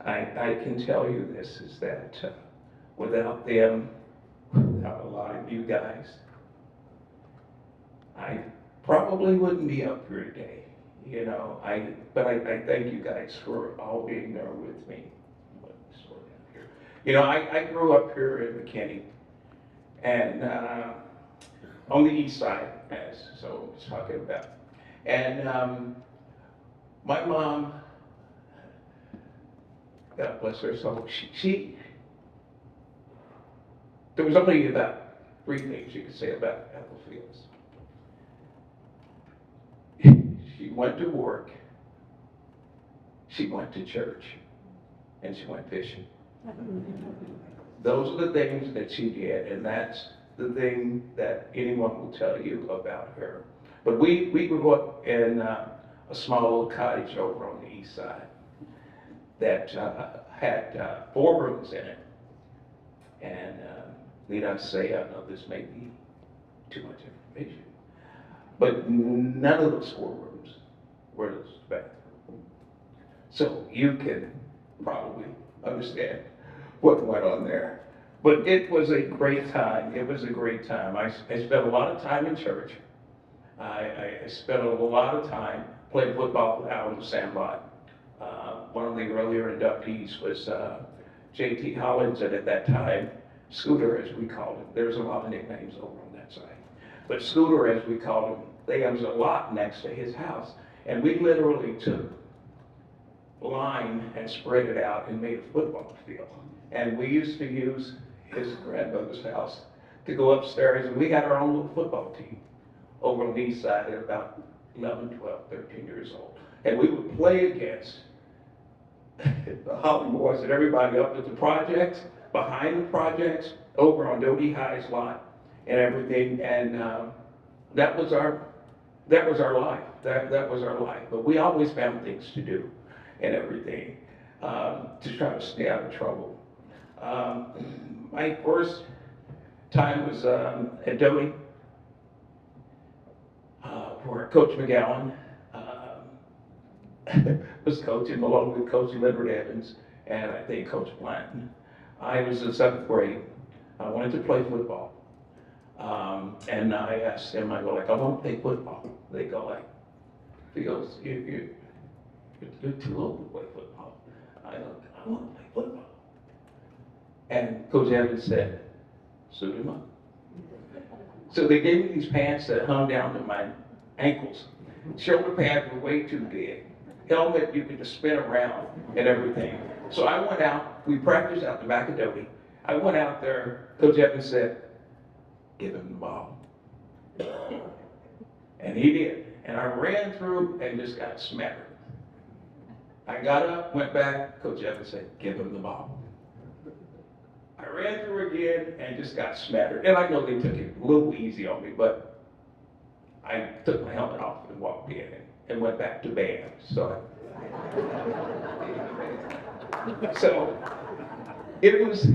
I can tell you this, is that without them, without a lot of you guys, I probably wouldn't be up here today, you know. But I thank you guys for all being there with me. You know, I grew up here in McKinney, and on the east side, as so I was talking about. And my mom, God bless her soul, there was only about 3 things you could say about Ethel Fields. She went to work, she went to church, and she went fishing. Those are the things that she did, and that's the thing that anyone will tell you about her. But we grew up in a small little cottage over on the east side that had 4 rooms in it. And need I say, I know this may be too much information, but none of those 4 rooms were those bathrooms. So you can probably understand what went on there. But it was a great time. It was a great time. I spent a lot of time in church. I spent a lot of time playing football out in the sandlot. One of the earlier inductees was J.T. Hollins, and at that time, Scooter, as we called him. There's a lot of nicknames over on that side. But Scooter, as we called him, there was a lot next to his house. And we literally took line and spread it out and made a football field. And we used to use his grandmother's house to go upstairs, and we had our own little football team over on the east side at about 11, 12, 13 years old. And we would play against the Holley boys and everybody up at the projects, behind the projects, over on Dauterive High's lot and everything. And that was our life. That was our life. But we always found things to do and everything to try to stay out of trouble. My first time was at Dauterive where Coach McGowan was coaching, along with Coach Leonard Evans and I think Coach Blanton. I was in 7th grade. I wanted to play football. And I asked them, I go like, I want to play football. They go like, Fields, you're too old to play football. I go, I want to play football. And Coach Evans said, suit him up. So they gave me these pants that hung down to my ankles. Shoulder pads were way too big. Helmet, you could just spin around and everything. So I went out, we practiced out the back of Dauterive. I went out there, Coach Evans said, give him the ball. And he did. And I ran through and just got smattered. I got up, went back, Coach Evans said, give him the ball. I ran through again and just got smattered. And I know they took it a little easy on me, but I took my helmet off and walked in and went back to band. So it was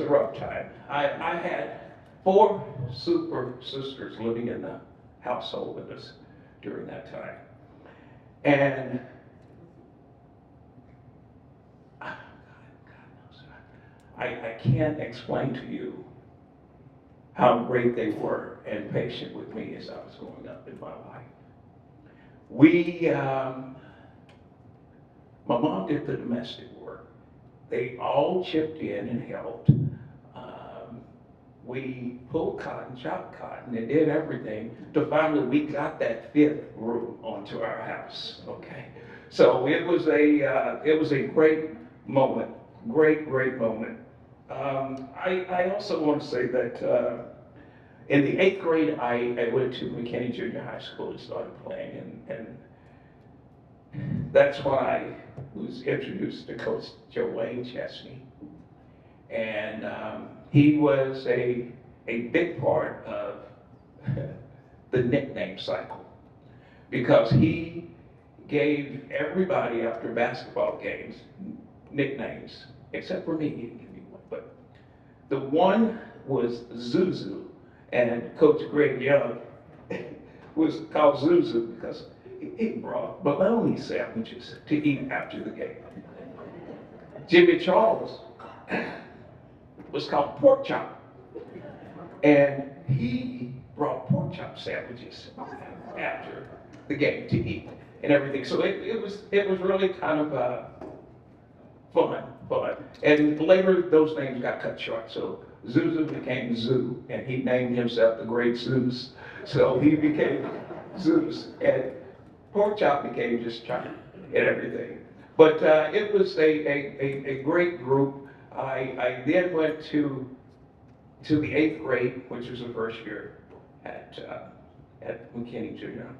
a rough time. I had 4 super sisters living in the household with us during that time. And I can't explain to you how great they were and patient with me as I was growing up in my life. My mom did the domestic work, they all chipped in and helped. We pulled cotton, chopped cotton, and did everything to finally we got that 5th room onto our house. Okay, so it was a great moment, great moment. I also want to say that in the 8th grade, I went to McKinney Junior High School and started playing, and that's when I was introduced to Coach Wayne Chesney. And he was a big part of the nickname cycle because he gave everybody after basketball games nicknames, except for me, he didn't give me one. But the one was Zuzu, and Coach Greg Young was called Zuzu because he brought bologna sandwiches to eat after the game. Jimmy Charles was called Pork Chop, and he brought pork chop sandwiches after the game to eat and everything. So it was really kind of fun. And later those names got cut short. So Zuzu became Zoo, and he named himself the Great Zeus. So he became Zeus, and Pork Chop became just Chop and everything. But it was a great group. I then went to the 8th grade, which was the first year at McKinney Junior,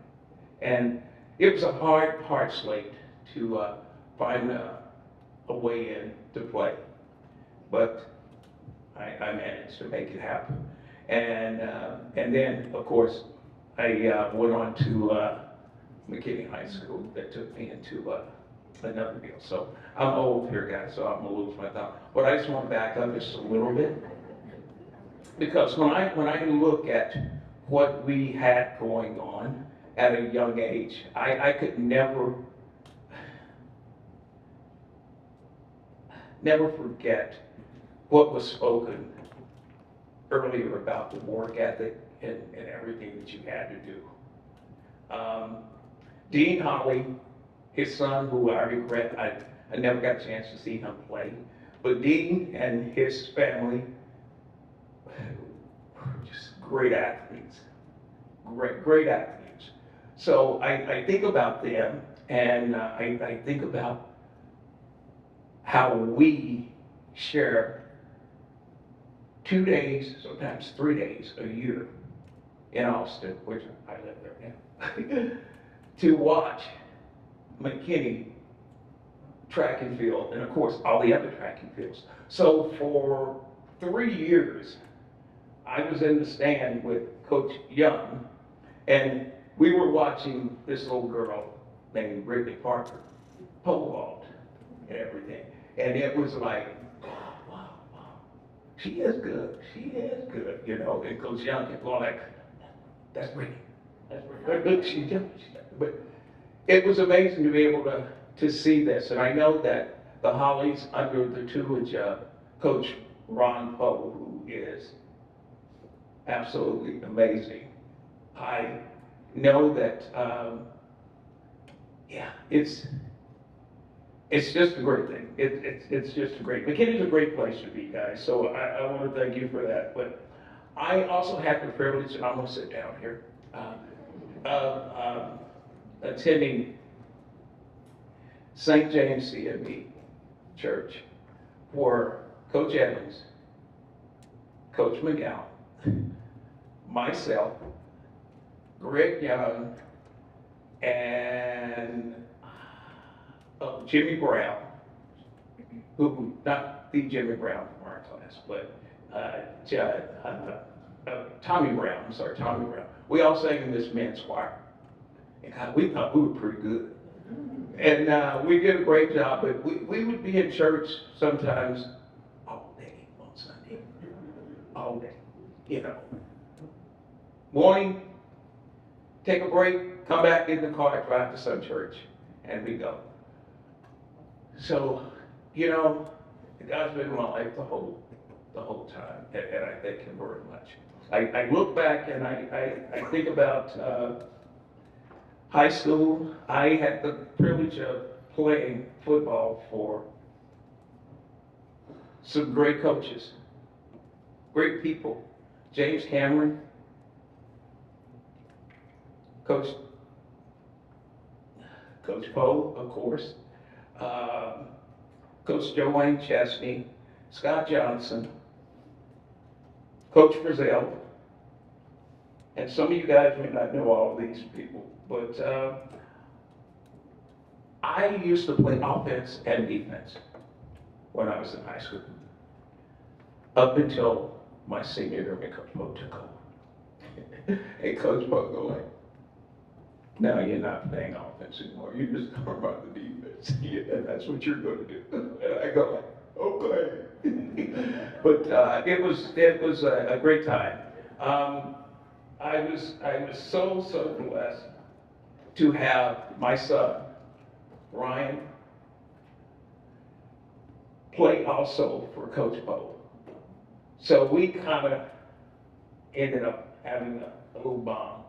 and it was a hard slate to find a way in to play, but I managed to make it happen. And then of course I went on to McKinney High School that took me into another deal. So I'm old here, guys, so I'm gonna lose my thought. But I just want to back up just a little bit, because when I look at what we had going on at a young age, I could never forget what was spoken earlier about the work ethic and everything that you had to do. Dean Holley, his son, who I regret, I never got a chance to see him play, but Dean and his family were just great athletes, great athletes. So I think about them, and I think about how we share 2 days, sometimes 3 days a year in Austin, which I live there now, to watch McKinney track and field, and of course all the other track and fields. So for 3 years, I was in the stand with Coach Young, and we were watching this little girl named Britany Parker pole vault and everything. And it was like, wow, she is good, you know. And Coach Young kept going like, that's Britany, look, she jumped. But it was amazing to be able to see this. And I know that the Hollies, under the tutelage of Coach Ron Poe, who is absolutely amazing, I know that, it's just a great thing. It's just a great, McKinney's a great place to be, guys. So I want to thank you for that. But I also had the privilege, and I'm going to sit down here, of attending St. James CME Church for Coach Evans, Coach McGowan, myself, Greg Young, and Jimmy Brown, who, not the Jimmy Brown from our class, but Tommy Brown, Tommy Brown. We all sang in this men's choir. And God, we thought we were pretty good. And we did a great job, but we would be in church sometimes all day on Sunday. All day, you know. Morning, take a break, come back in the car, drive to some church, and we go. So, you know, God's been in my life the whole time, and I thank Him very much. I look back and I think about high school. I had the privilege of playing football for some great coaches, great people. James Cameron, Coach Poe, of course, Coach Joanne Chesney, Scott Johnson, Coach Frizzell, and some of you guys may not know all of these people, but I used to play offense and defense when I was in high school, up until my senior year when Coach Poe took over. And Coach Poe going, "Now you're not playing offense anymore. You're just going to run the defense. Yeah, and that's what you're going to do." And I go like, "Okay." But it was a great time. I was so blessed to have my son Ryan play also for Coach Poe. So we kind of ended up having a little bond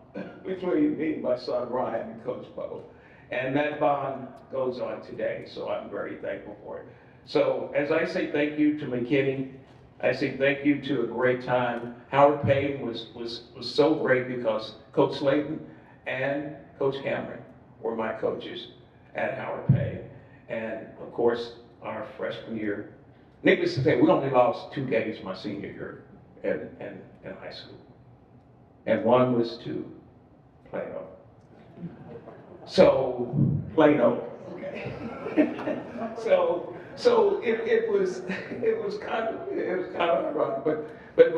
between me, my son Ryan, and Coach Poe. And that bond goes on today, so I'm very thankful for it. So as I say thank you to McKinney, I say thank you to a great time. Howard Payne was so great because Coach Slayton and Coach Cameron were my coaches at Howard Payne. And of course, our freshman year, needless to say, we only lost 2 games my senior year in high school. And one was to Plano. So, Plano, okay. So it was kind of ironic, but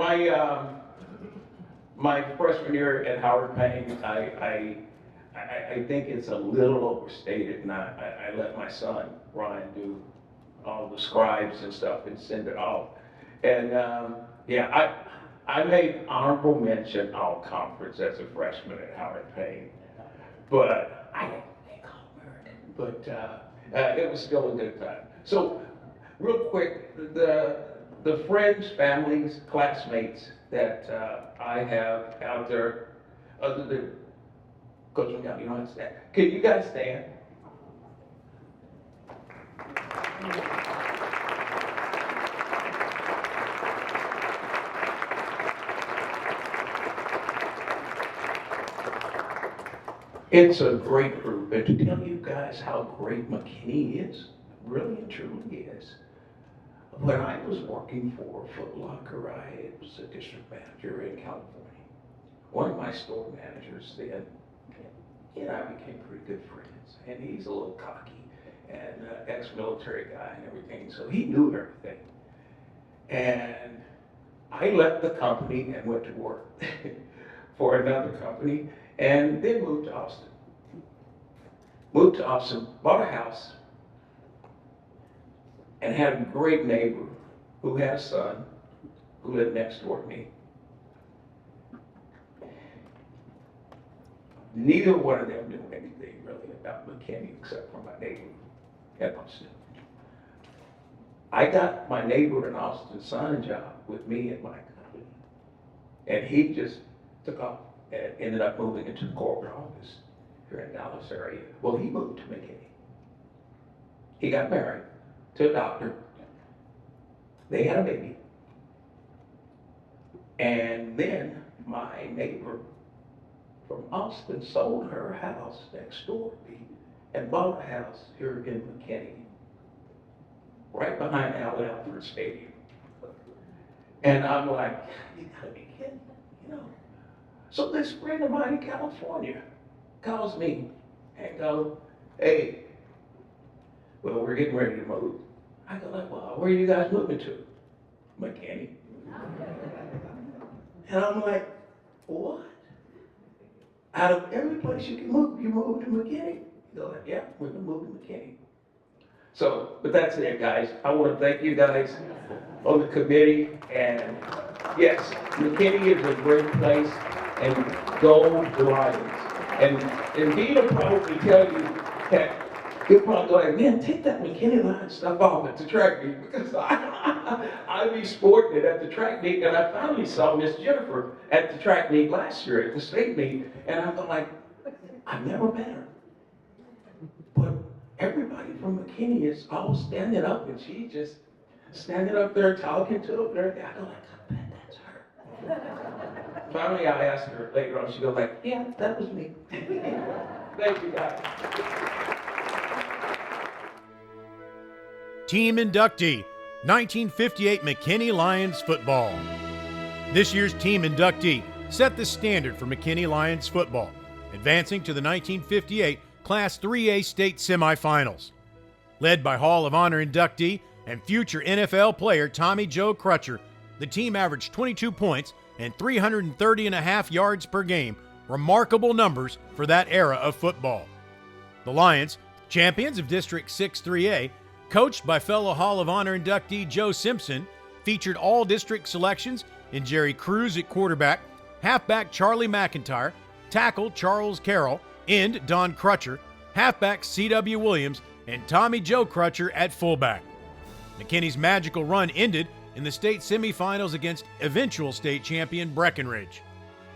my freshman year at Howard Payne, I think it's a little overstated, and I let my son Ryan do all the scribes and stuff and send it off. And yeah, I made honorable mention all conference as a freshman at Howard Payne, but I didn't make All-American. But it was still a good time. So, real quick, the friends, families, classmates that I have out there, other than Coach McKinney, you don't understand. Can you guys stand? It's a great group, and to tell you guys how great McKinney is, really and truly is. When I was working for Foot Locker, I was a district manager in California. One of my store managers then, he and I became pretty good friends, and he's a little cocky and ex-military guy and everything, so he knew everything. And I left the company and went to work for another company, and then moved to Austin. Moved to Austin, bought a house, and had a great neighbor who had a son who lived next door to me. Neither one of them knew anything really about McKinney except for my neighbor in Austin. I got my neighbor in Austin signing a job with me at my company, and he just took off and ended up moving into the corporate office here in Dallas area. Well, he moved to McKinney. He got married to a doctor. They had a baby. And then my neighbor from Austin sold her house next door to me and bought a house here in McKinney, right behind Al Alford Stadium. And I'm like, you gotta be kidding, you know. So this friend of mine in California calls me and goes, "Hey, well, we're getting ready to move." I go like, "Well, where are you guys moving to?" "McKinney." And I'm like, "What? Out of every place you can move, you move to McKinney?" He goes like, "Yeah, we're gonna move to McKinney." So, but that's it, guys. I want to thank you guys on the committee, and yes, McKinney is a great place, and go Lions. And Dean will probably tell you that he'll probably go like, "Man, take that McKinney Lions stuff off at the track meet," because I be sporting it at the track meet, and I finally saw Miss Jennifer at the track meet last year at the state meet, and I'm like, I've never met her, but everybody from McKinney is all standing up, and she just, standing up there talking to her. I go like, I bet that's her. Finally, I asked her later on. She goes like, yeah, that was me. Thank you, guys. Team inductee, 1958 McKinney Lions football. This year's team inductee set the standard for McKinney Lions football, advancing to the 1958 Class 3A state semifinals. Led by Hall of Honor inductee and future NFL player Tommy Joe Crutcher, the team averaged 22 points and 330.5 yards per game, remarkable numbers for that era of football. The Lions, champions of District 6-3A, coached by fellow Hall of Honor inductee Joe Simpson, featured all-district selections in Jerry Cruz at quarterback, halfback Charlie McIntyre, tackle Charles Carroll, end Don Crutcher, halfback C.W. Williams, and Tommy Joe Crutcher at fullback. McKinney's magical run ended in the state semifinals against eventual state champion Breckenridge.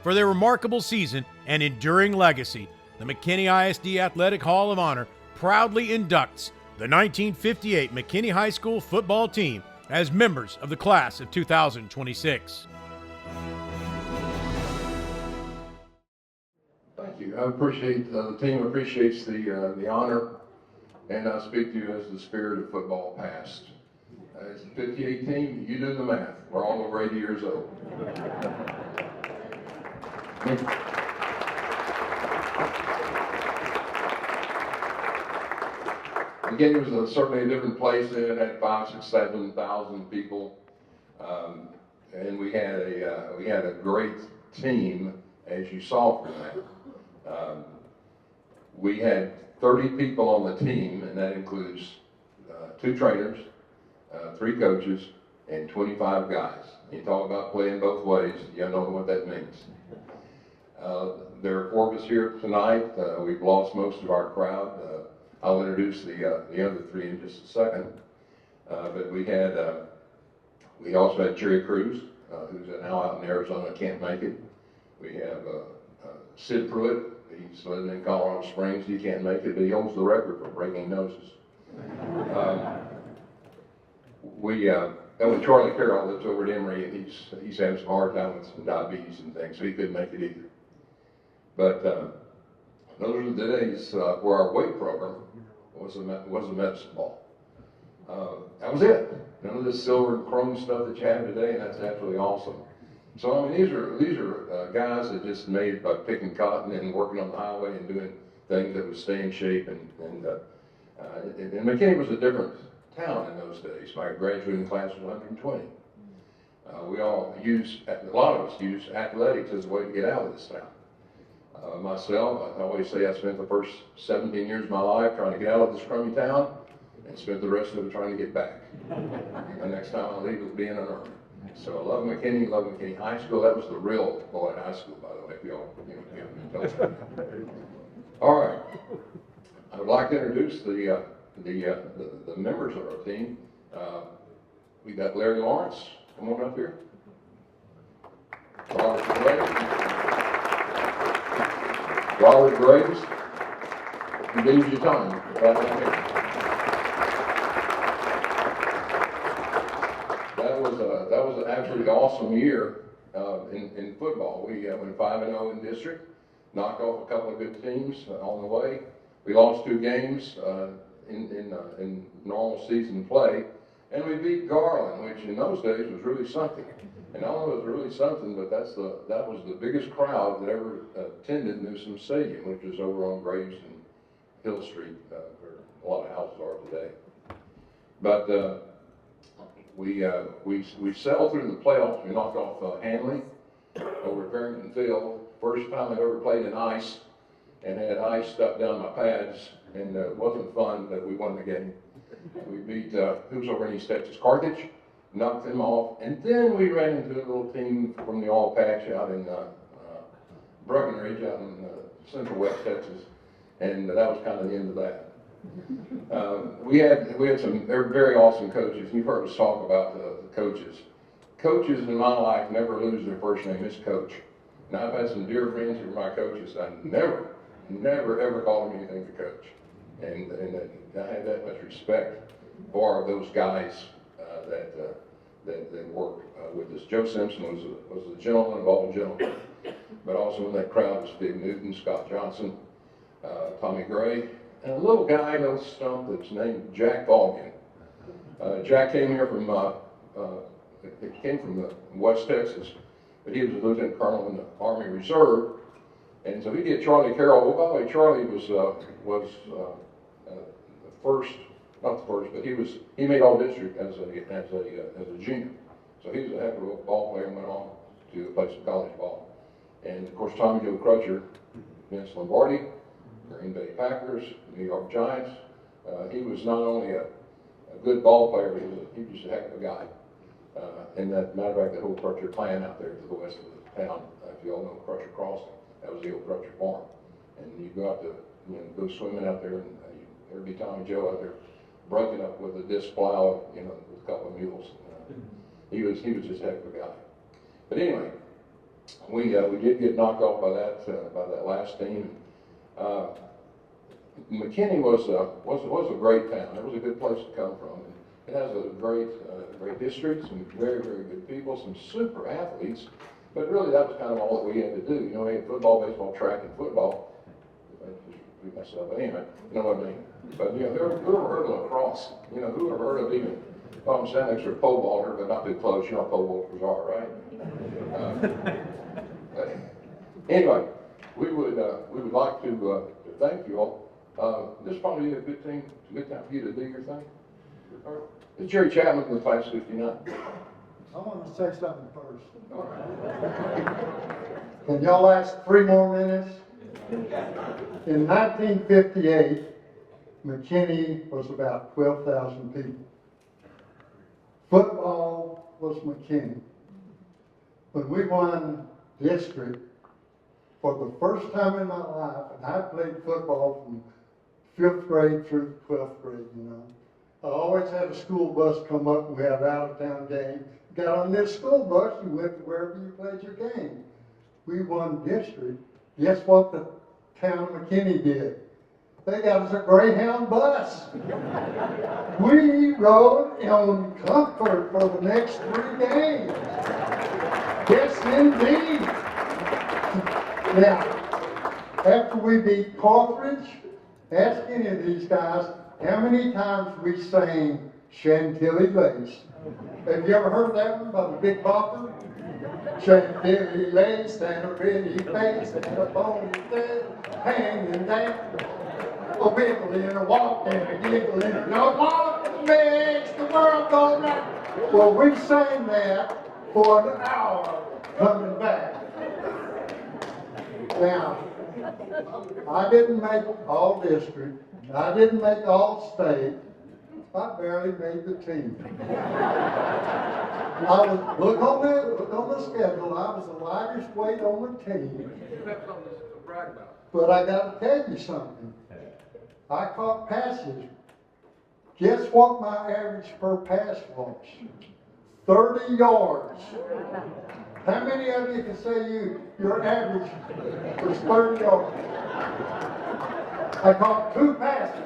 For their remarkable season and enduring legacy, the McKinney ISD Athletic Hall of Honor proudly inducts the 1958 McKinney High School football team as members of the class of 2026. Thank you. I appreciate, the team appreciates the honor, and I speak to you as the spirit of football past. As a 58 team, you do the math. We're all over 80 years old. Again, it was certainly a different place then. It had 5,000, 6,000, 7,000 people, and we had a great team, as you saw from that. We had 30 people on the team, and that includes 2 trainers, 3 coaches, and 25 guys. You talk about playing both ways, you know what that means. There are 4 of us here tonight. We've lost most of our crowd. I'll introduce the other 3 in just a second. But we also had Jerry Cruz, who's now out in Arizona, can't make it. We have Sid Pruitt. He's living in Colorado Springs. He can't make it, but he holds the record for breaking noses. And with Charlie Carroll lives over at Emory, and he's having some hard time with some diabetes and things, so he couldn't make it either. But those are the days where our weight program was a medicine ball. That was it. None of this silver and chrome stuff that you have today, and that's absolutely awesome. So I mean, these are guys that just made by picking cotton and working on the highway and doing things that would stay in shape. And McKinney was a different town in those days. My graduating class was 120. A lot of us use athletics as a way to get out of this town. Myself, I always say I spent the first 17 years of my life trying to get out of this crummy town and spent the rest of it trying to get back. The next time I leave, it'll be in an army. So I love McKinney High School. That was the real Boyd High School, by the way, if y'all know. All right. I would like to introduce the members of our team. We got Larry Lawrence. Come on up here. Robert Graves. You gave your time. That was an absolutely awesome year in football. We went 5-0 in district, knocked off a couple of good teams on the way. We lost 2 games in normal season play, and we beat Garland, which in those days was really something. And not only was it really something, but that was the biggest crowd that ever attended Newsom Stadium, which is over on Graves and Hill Street, where a lot of houses are today. But we sailed through the playoffs. We knocked off Hanley over at Farrington Field. First time I've ever played in ice, and had ice stuck down my pads, and it wasn't fun, but we won the game. We beat who's over in East Texas, Carthage, knocked them off, and then we ran into a little team from the All Patch out in Breckenridge, out in central West Texas, and that was kind of the end of that. We had some very awesome coaches. You've heard us talk about the coaches. Coaches in my life never lose their first name. It's Coach. Now I've had some dear friends who are my coaches. I never ever called them anything to Coach, and I had that much respect for those guys that worked with us. Joe Simpson was a gentleman of all gentlemen, but also in that crowd was Big Newton, Scott Johnson, Tommy Gray, and a little guy, a little stump that's named Jack Vaughan. Jack came here from West Texas, but he was a lieutenant colonel in the Army Reserve, and so he did Charlie Carroll. Well, by the way, Charlie was the first, not the first, but he made all district as a junior. So he was a heck of a ball player and went on to play some college ball. And of course, Tommy Joe Crutcher, Vince Lombardi, Green Bay Packers, New York Giants. He was not only a good ball player, he was a heck of a guy. And that matter of fact, that whole Crutcher clan out there to the west of the town, if you all know Crutcher Crossing, that was the old Crutcher farm. And you go out to, go swimming out there, and there'd be Tommy Joe out there breaking up with a disc plow, with a couple of mules. He was just a heck of a guy. But anyway, we did get knocked off by that last team. McKinney was a great town. It was a good place to come from. It has a great history, some very, very good people, some super athletes. But really, that was kind of all that we had to do. We had football, baseball, track, and football. Myself, but anyway, you know what I mean. But whoever heard of lacrosse? Whoever heard of even? I'm standing next to a pole vaulter, but not too close. You know what pole vaulters are, right? But anyway, we would like to thank you all. This is probably a good time for you to do your thing. It's Jerry Chapman from the class of '59. I want to say something first. All right. Can y'all ask 3 more minutes? In 1958, McKinney was about 12,000 people. Football was McKinney. When we won district, for the first time in my life, and I played football from 5th grade through 12th grade, I always had a school bus come up and we had an out-of-town game. Got on this school bus, you went to wherever you played your game. We won district. Guess what the town of McKinney did? They got us a Greyhound bus. We rode on comfort for the next 3 games. Yes, indeed. Now, after we beat Carthage, ask any of these guys how many times we sang Chantilly Lace. Have you ever heard that one by the Big Bopper? Chantilly lace and a pretty face and a bony head hanging down. A wiggle and a walk and a giggle and a what makes the world go round. Well, we sang that for an hour coming back. Now, I didn't make all district. I didn't make all state. I barely made the team. Look on the schedule. I was the lightest weight on the team. But I got to tell you something. I caught passes. Guess what my average per pass was? 30 yards. How many of you can say your average was 30 yards? I caught 2 passes.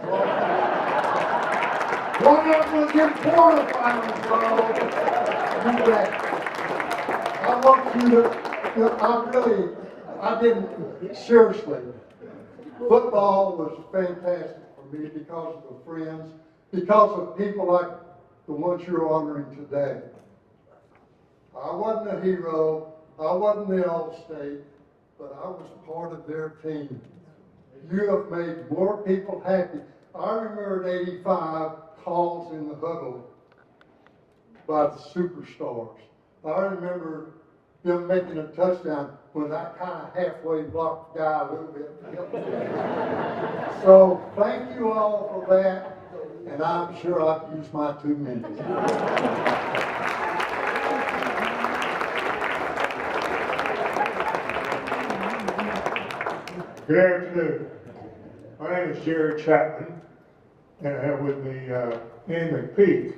One of them was in quarterfinals, bro. I want you to, I didn't, seriously. Football was fantastic for me because of the friends, because of people like the ones you're honoring today. I wasn't a hero, I wasn't the All-State, but I was part of their team. You have made more people happy. I remember in '85 calls in the huddle by the superstars. I remember them making a touchdown when I kind of halfway blocked the guy a little bit. So thank you all for that, and I'm sure I've used my 2 minutes. Good afternoon. My name is Jerry Chapman, and I have with me Ann McPeak.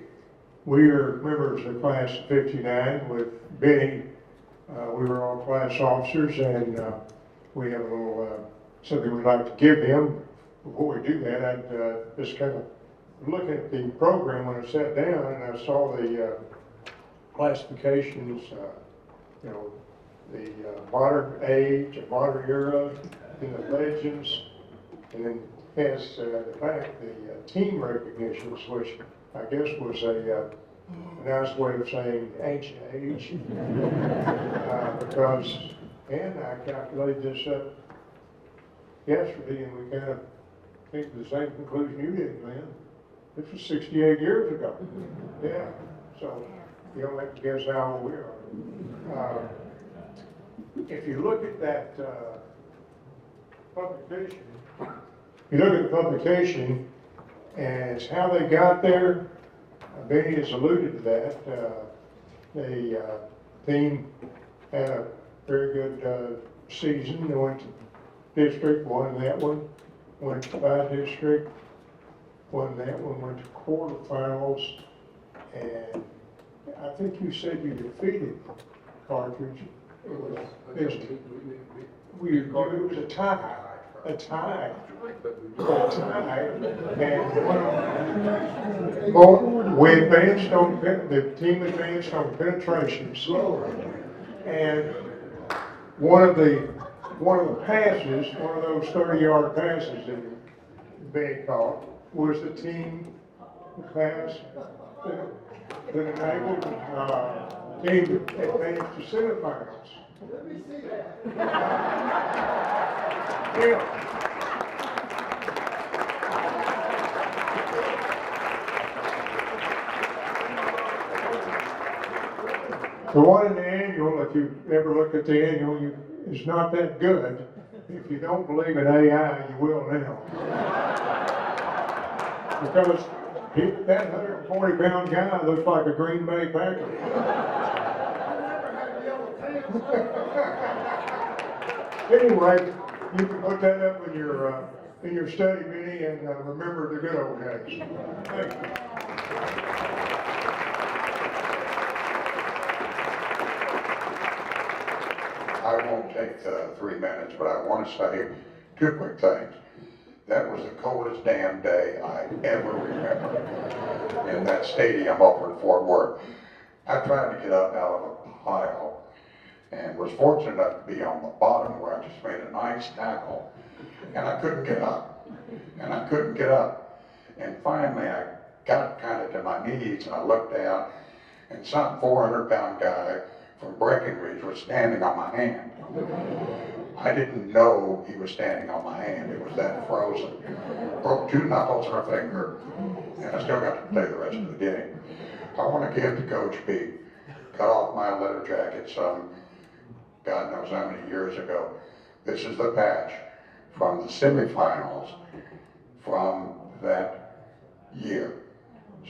We are members of class of '59 with Benny. We were all class officers, and we have a little something we'd like to give him. Before we do that, I'd just kind of looking at the program when I sat down and I saw the classifications, you know, the modern age, and modern era, and the legends, and then has the back the team recognitions, which I guess was a nice way of saying ancient age, because and I calculated this up yesterday, and we kind of came to the same conclusion you did, man. This was 68 years ago. Yeah, so you don't have to guess how old we are. If you look at that publication, you look at the publication and it's how they got there. Benny has alluded to that. The team had a very good season. They went to district, won that one. Went to by district, won that one. Went to quarterfinals, and I think you said you defeated Cartridge. It was a tie. A tie. And we advanced on, the team advanced on penetrations. And one of the passes, one of those 30-yard passes that Benny caught, was the team pass that enabled team to advance to semifinals. Let me see that. Yeah. The one in the annual, if you ever look at the annual, it's not that good. If you don't believe in AI, you will now. Because that 140-pound guy looks like a Green Bay Packer. Anyway, you can put that up in your study, Benny, and remember the good old days. Thank you. I won't take 3 minutes, but I want to say 2 quick things. That was the coldest damn day I ever remember in that stadium over in Fort Worth. I tried to get up out of a pile and was fortunate enough to be on the bottom where I just made a nice tackle, and I couldn't get up, and I couldn't get up. And finally I got kind of to my knees and I looked down, and some 400-pound guy from Breckenridge was standing on my hand. I didn't know he was standing on my hand. It was that frozen. Broke 2 knuckles and a finger, and I still got to play the rest of the game. I want to give to Coach B. Cut off my leather jacket some God knows how many years ago. This is the patch from the semifinals from that year.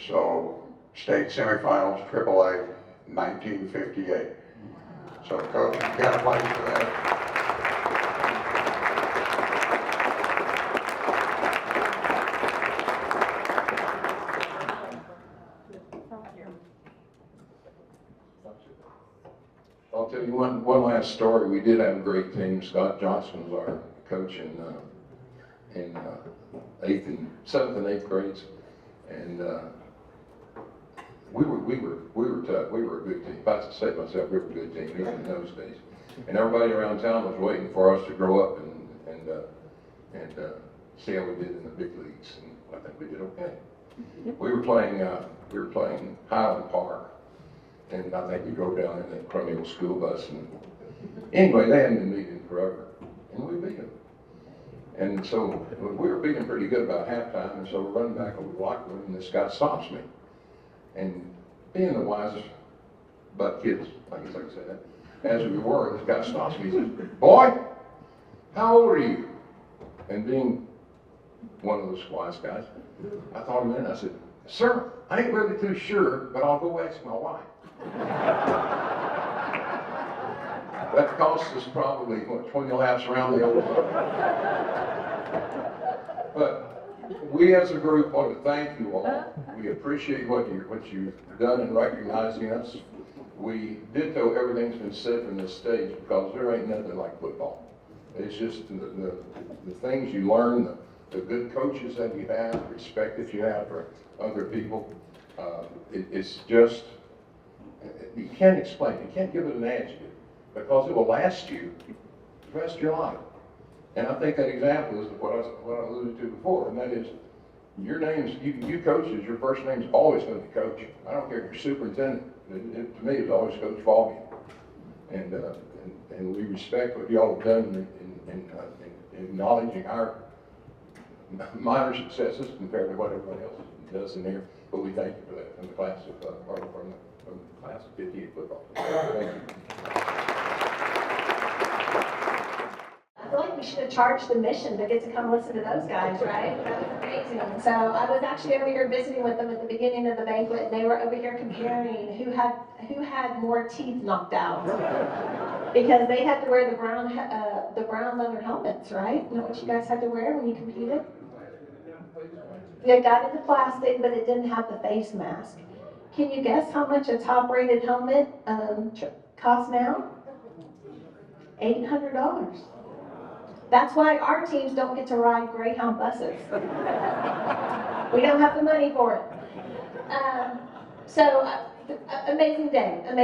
So state semifinals, AAA, 1958. So Coach, you got a place for that. I'll tell you one last story. We did have a great team. Scott Johnson was our coach in 7th and 8th grades, and we were tough. We were a good team. If I have to say it myself, we were a good team even in those days. And everybody around town was waiting for us to grow up and see how we did in the big leagues, and I think we did okay. We were playing Highland Park. And I think we drove down in that crummy old school bus. And anyway, they hadn't been beaten forever, and we beat them. And so we were beating pretty good about halftime, and so we're running back over the locker room, and this guy stops me. And being the wisest butt kids, I guess I can say that, as we were, this guy stops me. He says, "Boy, how old are you?" And being one of those wise guys, I thought a minute. I said, "Sir, I ain't really too sure, but I'll go ask my wife." That cost us probably, 20 laps around the old park. But we as a group want to thank you all. We appreciate what you've done in recognizing us. We ditto everything's been said from this stage, because there ain't nothing like football. It's just the things you learn, the good coaches that you have, the respect that you have for other people. It's just, you can't explain it. You can't give it an adjective because it will last you the rest of your life. And I think that example is what I alluded to before, and that is your names, you coaches, your first name is always going to be Coach. I don't care if you're superintendent. To me, it's always Coach Fabian. And we respect what y'all have done in acknowledging our minor successes compared to what everybody else does in there. But we thank you for that from the class from the class of 58 football. Thank you. I feel like we should have charged admission to get to come listen to those guys, right? That was amazing. So I was actually over here visiting with them at the beginning of the banquet, and they were over here comparing who had more teeth knocked out, because they had to wear the brown leather helmets, right? You know what you guys had to wear when you competed? It got in the plastic, but it didn't have the face mask. Can you guess how much a top-rated helmet costs now? $800. That's why our teams don't get to ride Greyhound buses. We don't have the money for it. Amazing day, and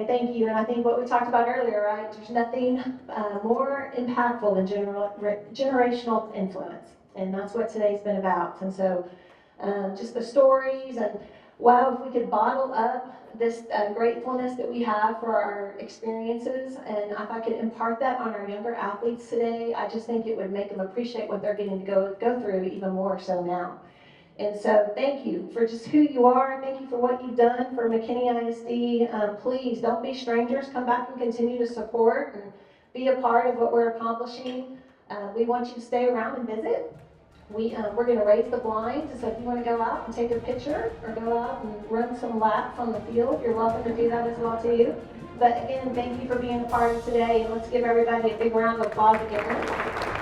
thank you. And I think what we talked about earlier, right? There's nothing more impactful than generational influence, and that's what today's been about. And so, just the stories, and wow, if we could bottle up this gratefulness that we have for our experiences, and if I could impart that on our younger athletes today, I just think it would make them appreciate what they're getting to go through even more so now. And so thank you for just who you are. Thank you for what you've done for McKinney ISD. Please don't be strangers. Come back and continue to support and be a part of what we're accomplishing. We want you to stay around and visit. We're going to raise the blinds, so if you want to go out and take a picture or go out and run some laps on the field, you're welcome to do that as well too. But again, thank you for being a part of today, and let's give everybody a big round of applause again.